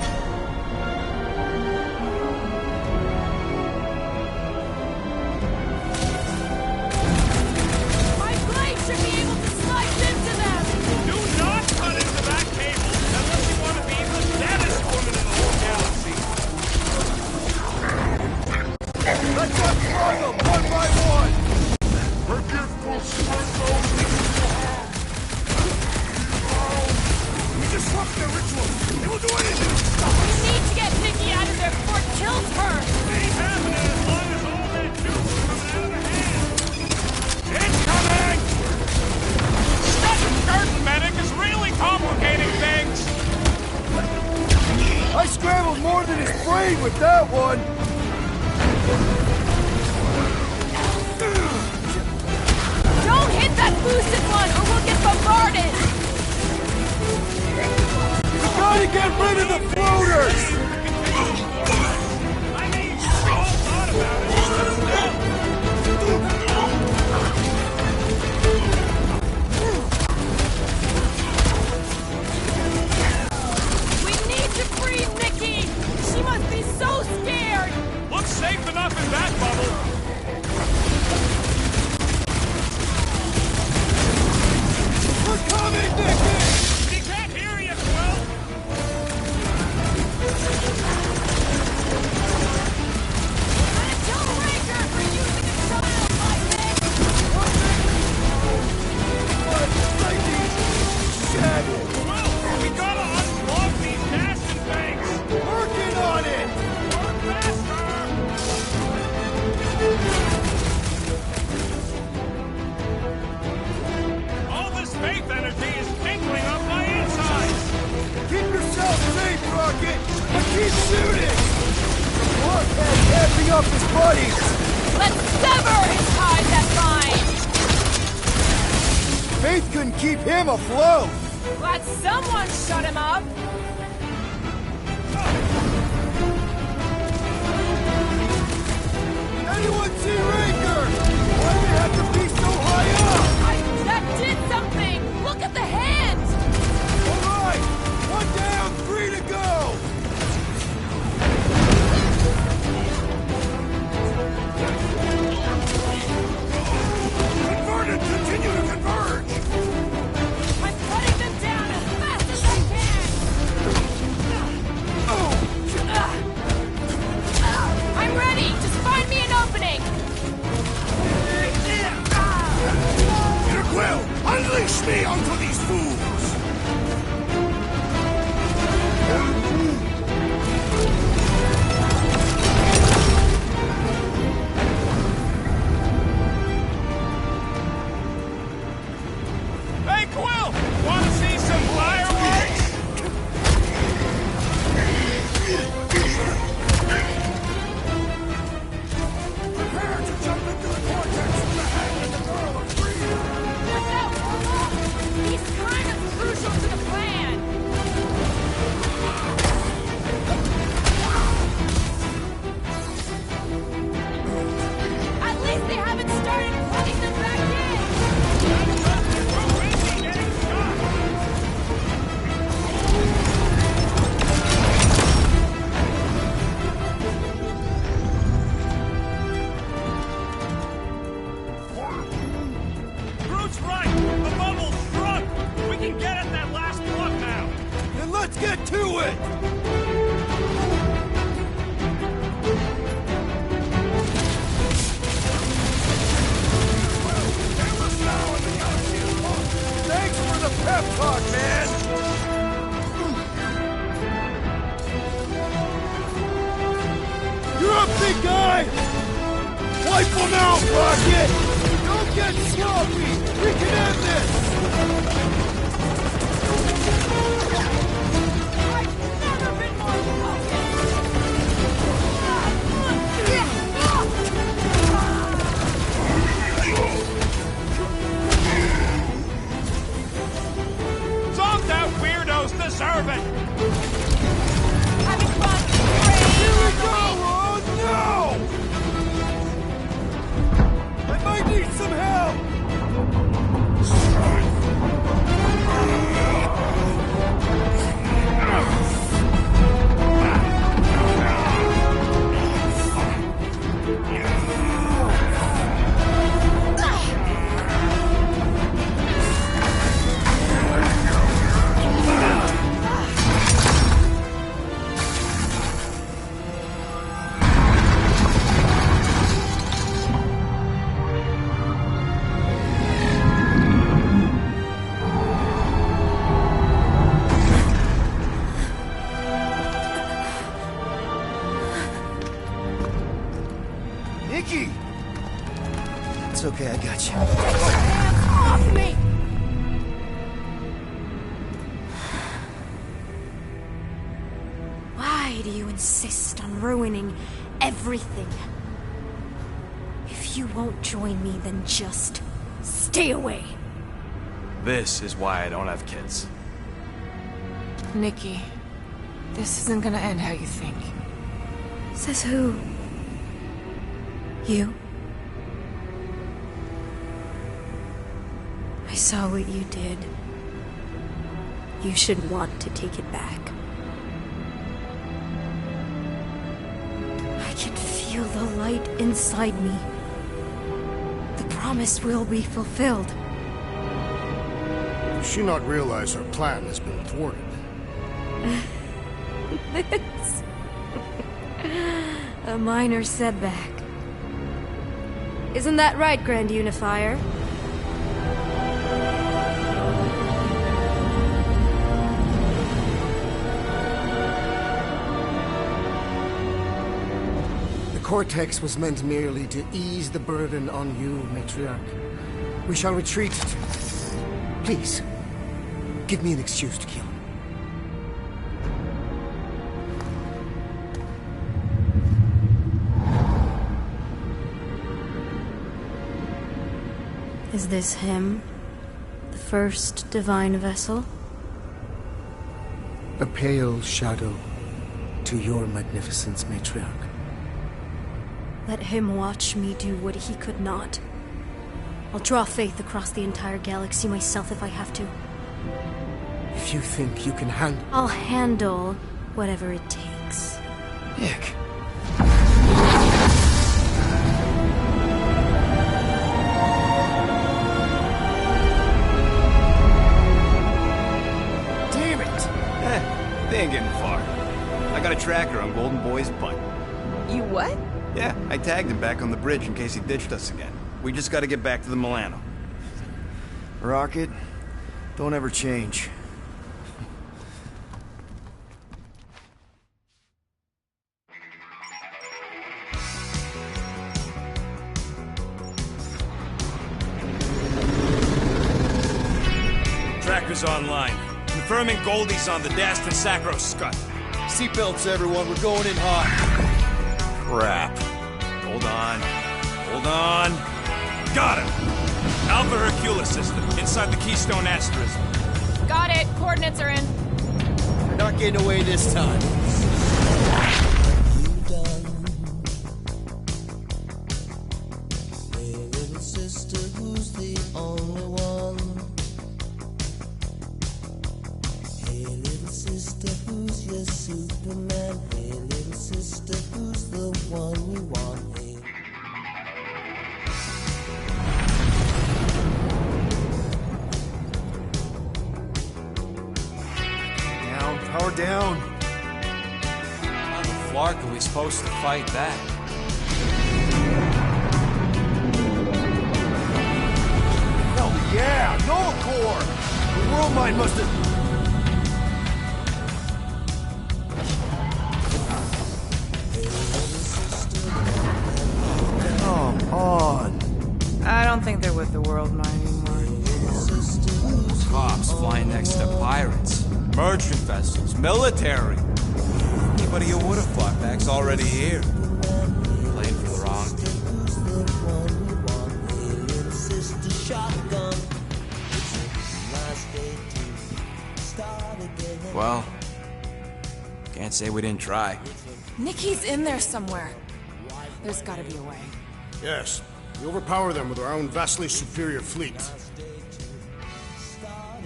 My blade should be able to slice into them. Do not cut into that cable unless you want to be the deadest woman in the whole galaxy. Let's unplug them one by one! We disrupt their ritual. It will do anything. We need to get Nikki out of there before it kills her. Ain't happening as long as all that juice is coming out of the hand. It's coming! That certain medic is really complicating things. I scrambled more than his brain with that one. Don't hit that boosted one or we'll get bombarded. We gotta get rid of the floaters. I mean, we all thought about We need to free Nikki. She must be so scared. keep him afloat! Glad someone shut him up! Anyone see Raker? Why do they have to be so high up? That did something! Look at the hands! Alright! One down, 3 to go! Converted! Continue to converge! I'm cutting them down as fast as I can! I'm ready! Just find me an opening! Peter Quill, unleash me onto these fools! Hey, Quill! Want to see some fireworks? Prepare to jump into the vortex with the hag and the girl of freedom! What's that, Warlock? He's kind of crucial to the plan! At least they haven't started plugging them back in! Groot's right! The bubble's shrunk! We can get at that last plug now! Then let's get to it! Thanks for the pep talk, man! You're up, big guy! Wipe them out, Rocket! Don't get sloppy! We can end this! I've never been more focused! Some that weirdos deserve it! Having fun! Here we go! Oh, no! I might need some help! Nikki! It's okay, I got you. Hands off me! Why do you insist on ruining everything? If you won't join me, then just stay away. This is why I don't have kids. Nikki, this isn't gonna end how you think. Says who? You? I saw what you did. You should want to take it back. I can feel the light inside me. The promise will be fulfilled. Does she not realize her plan has been thwarted? This... a minor setback. Isn't that right, Grand Unifier? The Cortex was meant merely to ease the burden on you, Matriarch. We shall retreat. Please, give me an excuse to kill. Is this him? The first divine vessel? A pale shadow to your magnificence, matriarch. Let him watch me do what he could not. I'll draw faith across the entire galaxy myself if I have to. If you think you can handle... I'll handle whatever it takes. Nick. Damn it! They ain't getting far. I got a tracker on Golden Boy's butt. You what? Yeah, I tagged him back on the bridge in case he ditched us again. We just gotta get back to the Milano. Rocket, don't ever change. Tracker's online. Confirming Goldie's on the Dastan Sacro Scut. Seatbelts, everyone. We're going in hot. Crap. Hold on. Hold on. Got him! Alpha Hercules system, inside the Keystone Asterism. Got it. Coordinates are in. We're not getting away this time. Hey, little sister, who's the only one? Hey, little sister, who's your Superman? Hey, little sister, who's the one you want? Hey. Down, power down. How the flark are we supposed to fight that? Hell yeah! Null core! The world mind must have... Come on. I don't think they're with the world mind anymore. Cops flying next to pirates, merchant vessels, military. Anybody who would have fought back's already here. Playing for the wrong team. Well, can't say we didn't try. Nikki's in there somewhere. There's gotta be a way. Yes, we overpower them with our own vastly superior fleet.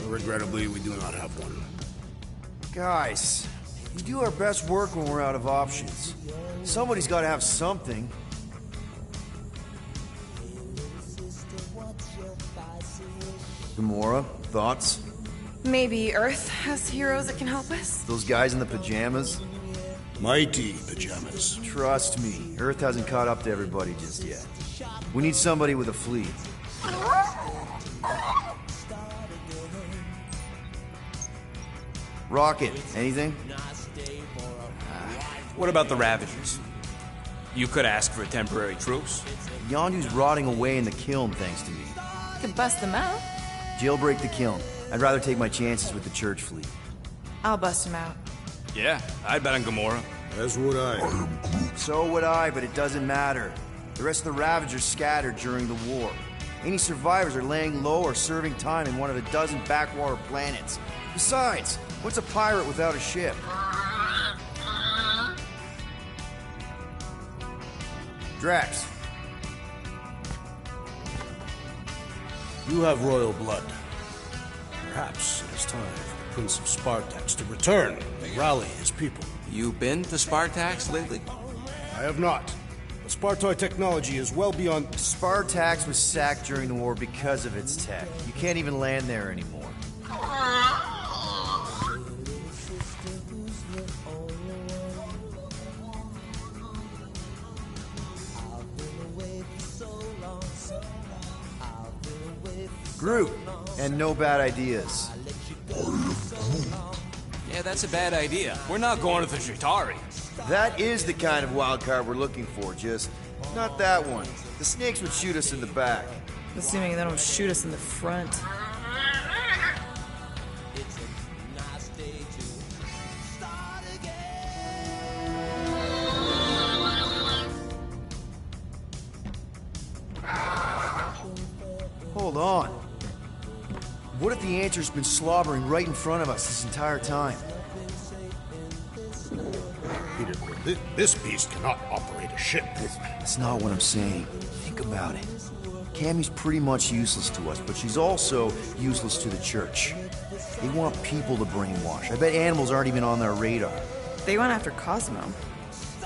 Regrettably, we do not have one. Guys, we do our best work when we're out of options. Somebody's got to have something. Gamora, thoughts? Maybe Earth has heroes that can help us? Those guys in the pajamas? Mighty pajamas. Trust me, Earth hasn't caught up to everybody just yet. We need somebody with a fleet. Rocket, anything? What about the Ravagers? You could ask for a temporary truce. Yondu's rotting away in the kiln, thanks to me. Could bust them out. Jailbreak the kiln. I'd rather take my chances with the church fleet. I'll bust them out. Yeah, I'd bet on Gamora. As would I. So would I, but it doesn't matter. The rest of the Ravagers scattered during the war. Any survivors are laying low or serving time in one of a dozen backwater planets. Besides, what's a pirate without a ship? Drax. You have royal blood. Perhaps it is time for the Prince of Spartax to return and rally his people. You been to Spartax lately? I have not. But Spartoid technology is well beyond... Spartax was sacked during the war because of its tech. You can't even land there anymore. Groot, and no bad ideas. Yeah, that's a bad idea. We're not going to the Chitauri. That is the kind of wild card we're looking for, just not that one. The snakes would shoot us in the back. Assuming they don't shoot us in the front. Hold on. What if the answer's been slobbering right in front of us this entire time? Peter, this beast cannot operate a ship. That's not what I'm saying. Think about it. Cammy's pretty much useless to us, but she's also useless to the church. They want people to brainwash. I bet animals aren't even on their radar. They went after Cosmo.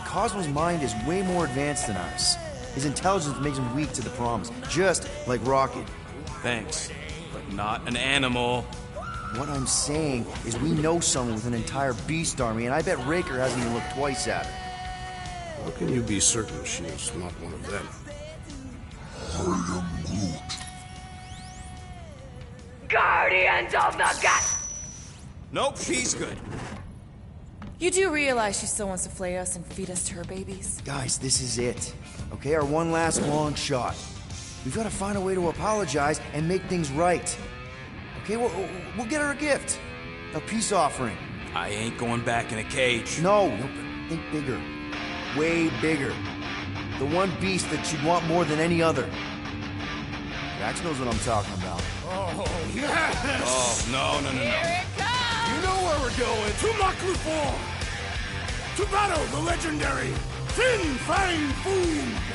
Cosmo's mind is way more advanced than ours. His intelligence makes him weak to the promise, just like Rocket. Thanks, but not an animal. What I'm saying is we know someone with an entire beast army, and I bet Raker hasn't even looked twice at her. How can you be certain she is not one of them? I am Groot. Guardians of the Gut! Nope, she's good. You do realize she still wants to flay us and feed us to her babies? Guys, this is it. Okay, our one last long shot. We've got to find a way to apologize and make things right. Okay, we'll get her a gift. A peace offering. I ain't going back in a cage. No, think bigger. Way bigger. The one beast that you'd want more than any other. Dax knows what I'm talking about. Oh, yes! Oh, no. Here it comes! You know where we're going. To Maklu 4! To battle the legendary Fin Fang Foom!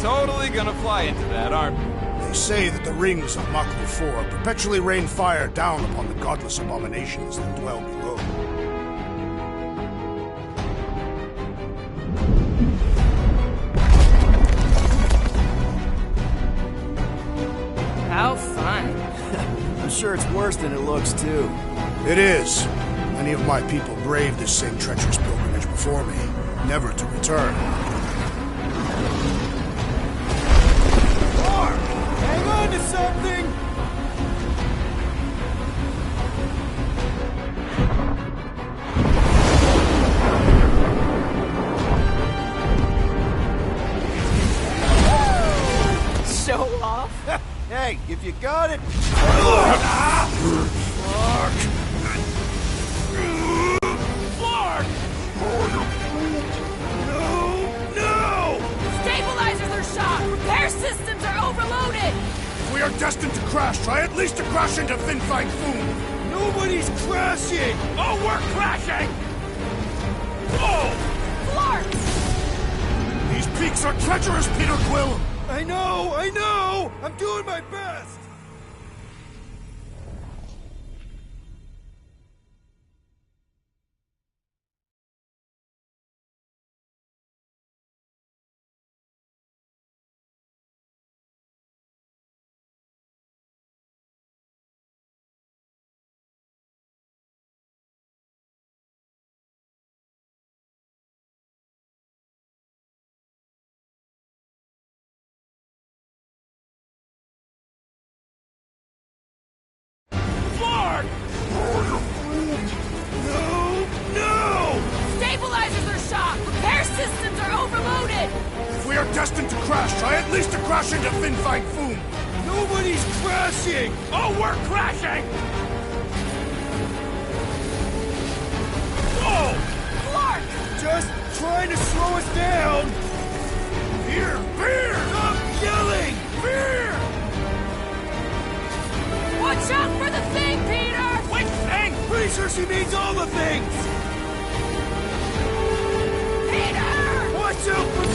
Totally gonna fly into that, aren't we? They say that the rings of Maklu 4 perpetually rain fire down upon the godless abominations that dwell below. How fun. I'm sure it's worse than it looks, too. It is. Many of my people braved this same treacherous pilgrimage before me, never to return. Hang on to something! Show off? Hey, if you got it... Stabilizers are shot! Repair systems are overloaded! We are destined to crash. Try at least to crash into Fin Fang Foom. Nobody's crashing! Oh, we're crashing! Whoa! Flark! These peaks are treacherous, Peter Quill! I know! I'm doing my best! Stabilizers are shot! Repair systems are overloaded! If we are destined to crash, try at least to crash into Fin Fang Foom. Nobody's crashing! Oh, we're crashing! Whoa! Flark! Just trying to slow us down! Fear! Stop yelling! Fear! Watch out for the thing, Peter! Which thing? Pretty sure she means all the things! Peter! Watch out for...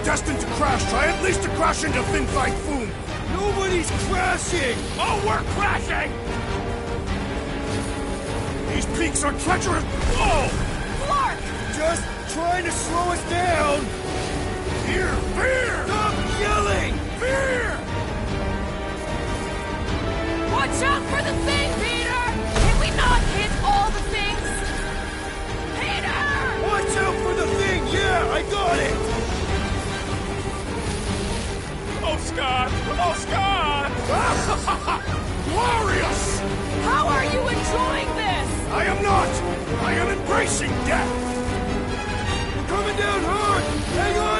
destined to crash, try at least to crash into Fin Fang Foom. Nobody's crashing! Oh, we're crashing! These peaks are treacherous. Whoa! Clark! Just trying to slow us down! Fear! Fear! Stop yelling! Fear! Watch out for the thing, Peter! Can we not hit all the things? Peter! Watch out for the thing! Yeah, I got it! Oh, Scott! Oh, Scott! Glorious! How are you enjoying this? I am not! I am embracing death! We're coming down hard! Hang on!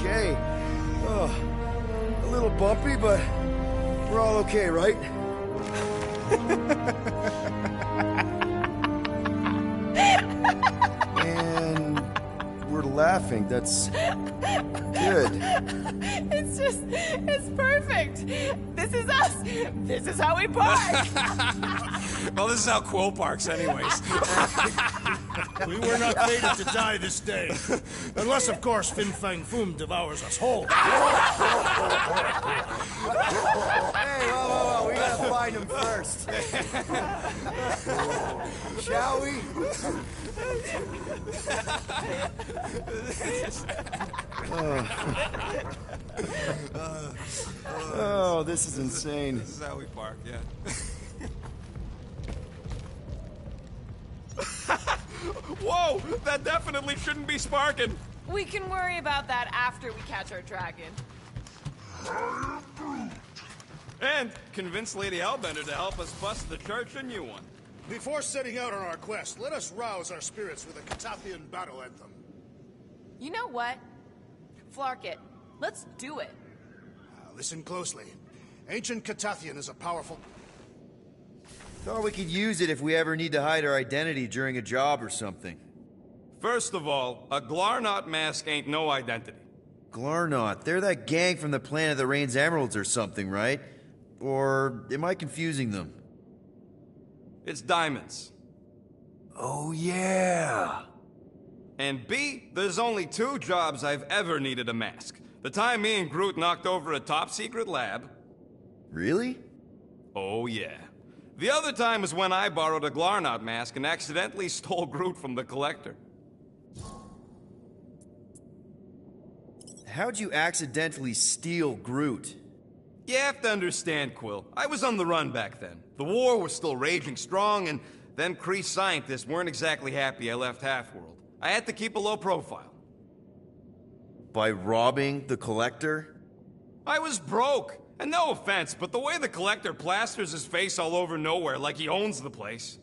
Okay. Oh, a little bumpy, but we're all okay, right? And we're laughing. That's good. It's perfect. This is us. This is how we park. Well, this is how Quill parks anyways. We were not fated to die this day. Unless, of course, Fin Fang Foom devours us whole. Hey, whoa, we gotta find him first. Shall we? Oh, this is insane. This is how we park, yeah. Whoa! That definitely shouldn't be sparking! We can worry about that after we catch our dragon. And convince Lady Hellbender to help us bust the church a new one. Before setting out on our quest, let us rouse our spirits with a Catathian battle anthem. You know what? Flark it. Let's do it. Listen closely. Ancient Catathian is a powerful... Thought we could use it if we ever need to hide our identity during a job or something. First of all, a Glarnot mask ain't no identity. Glarnot, they're that gang from the planet that rains emeralds or something, right? Or am I confusing them? It's diamonds. Oh, yeah. And B, there's only 2 jobs I've ever needed a mask. The time me and Groot knocked over a top-secret lab. Really? Oh, yeah. The other time was when I borrowed a Glarnot mask and accidentally stole Groot from the Collector. How'd you accidentally steal Groot? You have to understand, Quill. I was on the run back then. The war was still raging strong, and them Kree scientists weren't exactly happy I left Half-World. I had to keep a low profile. By robbing the Collector? I was broke. And no offense, but the way the Collector plasters his face all over nowhere like he owns the place.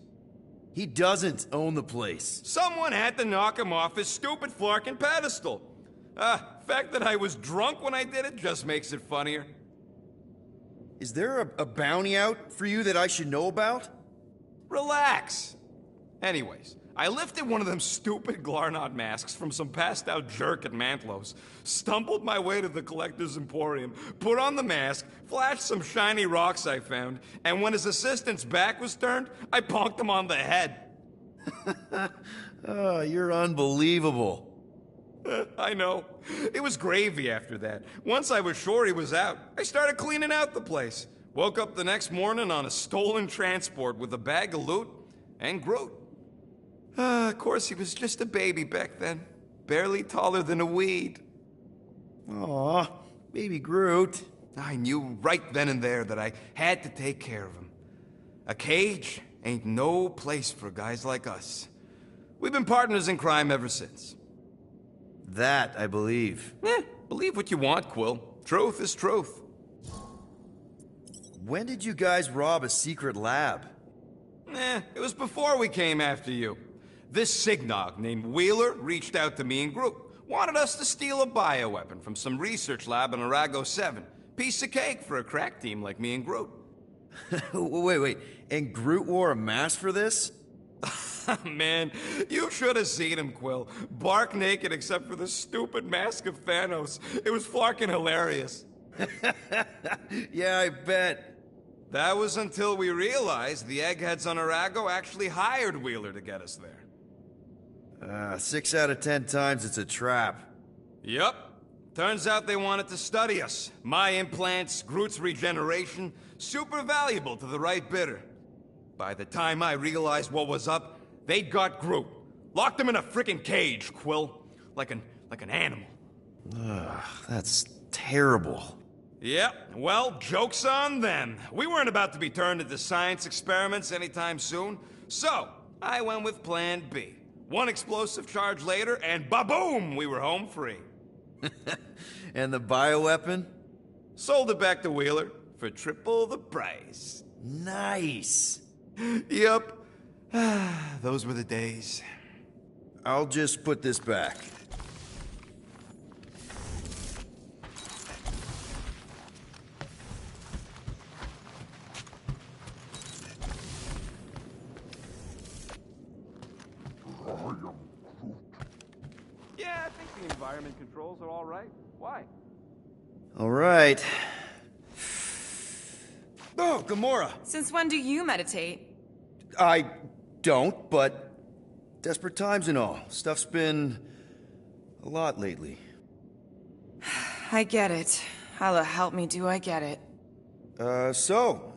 He doesn't own the place. Someone had to knock him off his stupid flarkin' pedestal. The fact that I was drunk when I did it just makes it funnier. Is there a bounty out for you that I should know about? Relax. Anyways, I lifted one of them stupid Glarnot masks from some passed-out jerk at Mantlo's, stumbled my way to the Collector's Emporium, put on the mask, flashed some shiny rocks I found, and when his assistant's back was turned, I bonked him on the head. Oh, you're unbelievable. I know. It was gravy after that. Once I was sure he was out, I started cleaning out the place. Woke up the next morning on a stolen transport with a bag of loot and Groot. Of course, he was just a baby back then. Barely taller than a weed. Aw, baby Groot. I knew right then and there that I had to take care of him. A cage ain't no place for guys like us. We've been partners in crime ever since. That, I believe. Believe what you want, Quill. Truth is truth. When did you guys rob a secret lab? It was before we came after you. This Signog named Wheeler reached out to me and Groot. Wanted us to steal a bioweapon from some research lab in Arago 7. Piece of cake for a crack team like me and Groot. Wait. And Groot wore a mask for this? Man, you should have seen him, Quill. Bark naked except for the stupid mask of Thanos. It was fucking hilarious. Yeah, I bet. That was until we realized the eggheads on Arago actually hired Wheeler to get us there. 6 out of 10 times it's a trap. Yep. Turns out they wanted to study us. My implants, Groot's regeneration, super valuable to the right bidder. By the time I realized what was up, they'd got Groot. Locked him in a frickin' cage, Quill. Like an animal. Ugh, that's terrible. Yep, well, joke's on them. We weren't about to be turned into science experiments anytime soon, so I went with Plan B. One explosive charge later, and ba-boom, we were home free. And the bioweapon? Sold it back to Wheeler for triple the price. Nice. Yep. Those were the days. I'll just put this back. Yeah, I think the environment controls are all right. Why? All right. Oh, Gamora! Since when do you meditate? I don't, but desperate times and all. Stuff's been a lot lately. I get it. Allah help me, do I get it. So,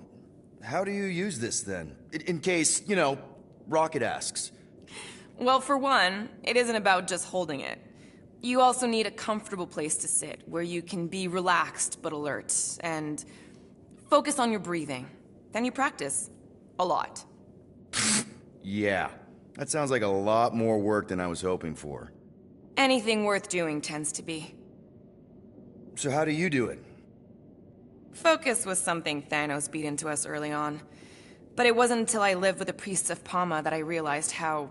how do you use this then? In case, Rocket asks. Well, for one, it isn't about just holding it. You also need a comfortable place to sit, where you can be relaxed but alert, and focus on your breathing. Then you practice. A lot. Yeah, that sounds like a lot more work than I was hoping for. Anything worth doing tends to be. So how do you do it? Focus was something Thanos beat into us early on. But it wasn't until I lived with the priests of Palma that I realized how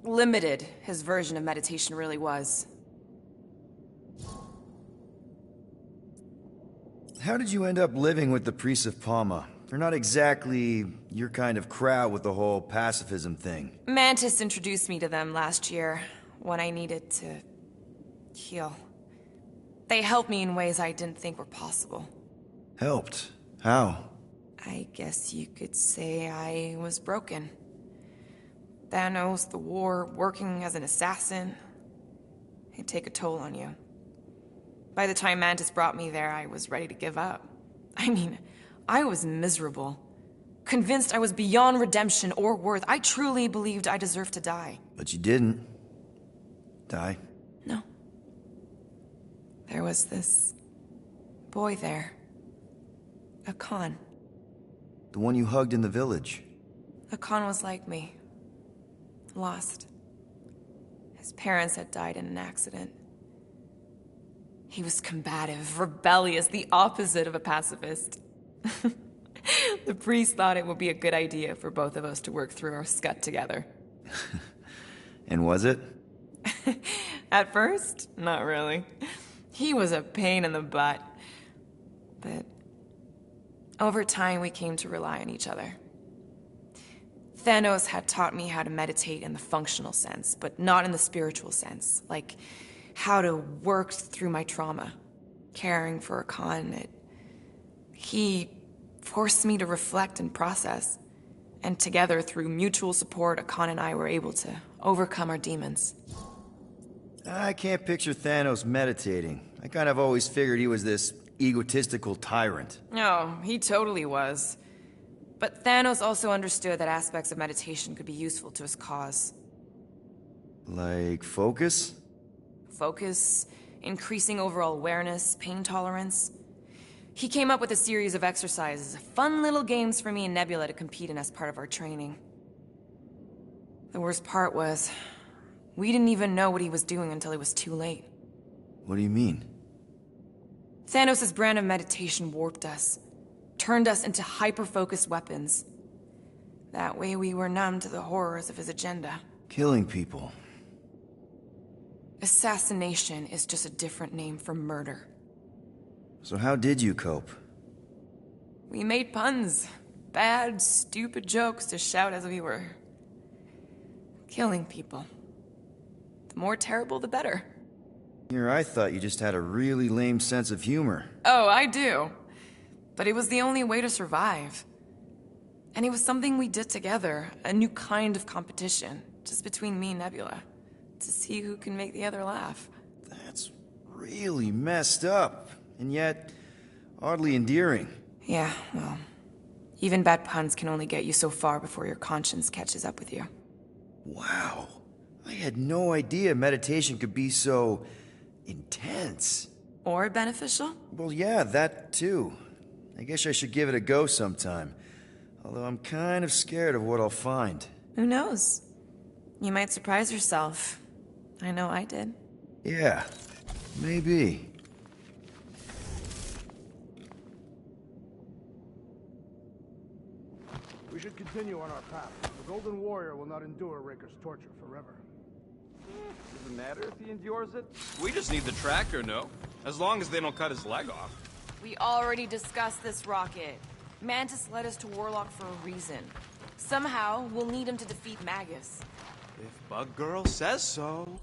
limited his version of meditation really was. How did you end up living with the priests of Palma? They're not exactly your kind of crowd with the whole pacifism thing. Mantis introduced me to them last year, when I needed to heal. They helped me in ways I didn't think were possible. Helped? How? I guess you could say I was broken. Thanos, the war, working as an assassin. It'd take a toll on you. By the time Mantis brought me there, I was ready to give up. I mean, I was miserable. Convinced I was beyond redemption or worth. I truly believed I deserved to die. But you didn't. Die? No. There was this boy there. A Khan. The one you hugged in the village. A Khan was like me. Lost. His parents had died in an accident. He was combative, rebellious, the opposite of a pacifist. The priest thought it would be a good idea for both of us to work through our scut together. And was it? At first, not really. He was a pain in the butt. But over time, we came to rely on each other. Thanos had taught me how to meditate in the functional sense, but not in the spiritual sense. Like how to work through my trauma. Caring for a Khan, he forced me to reflect and process. And together, through mutual support, Akan and I were able to overcome our demons. I can't picture Thanos meditating. I kind of always figured he was this egotistical tyrant. Oh, he totally was. But Thanos also understood that aspects of meditation could be useful to his cause. Like focus? Focus, increasing overall awareness, pain tolerance. He came up with a series of exercises, fun little games for me and Nebula to compete in as part of our training. The worst part was, we didn't even know what he was doing until it was too late. What do you mean? Thanos' brand of meditation warped us, turned us into hyper-focused weapons. That way we were numb to the horrors of his agenda. Killing people. Assassination is just a different name for murder. So how did you cope? We made puns. Bad, stupid jokes to shout as we were Killing people. The more terrible, the better. Here, I thought you just had a really lame sense of humor. Oh, I do. But it was the only way to survive. And it was something we did together, a new kind of competition, just between me and Nebula, to see who can make the other laugh. That's really messed up, and yet oddly endearing. Yeah, well, even bad puns can only get you so far before your conscience catches up with you. Wow. I had no idea meditation could be so intense. Or beneficial? Well, yeah, that too. I guess I should give it a go sometime. Although I'm kind of scared of what I'll find. Who knows? You might surprise yourself. I know I did. Yeah, maybe. We should continue on our path. The Golden Warrior will not endure Raker's torture forever. Doesn't matter if he endures it. We just need the tractor, no? As long as they don't cut his leg off. We already discussed this, Rocket. Mantis led us to Warlock for a reason. Somehow, we'll need him to defeat Magus. If Bug Girl says so.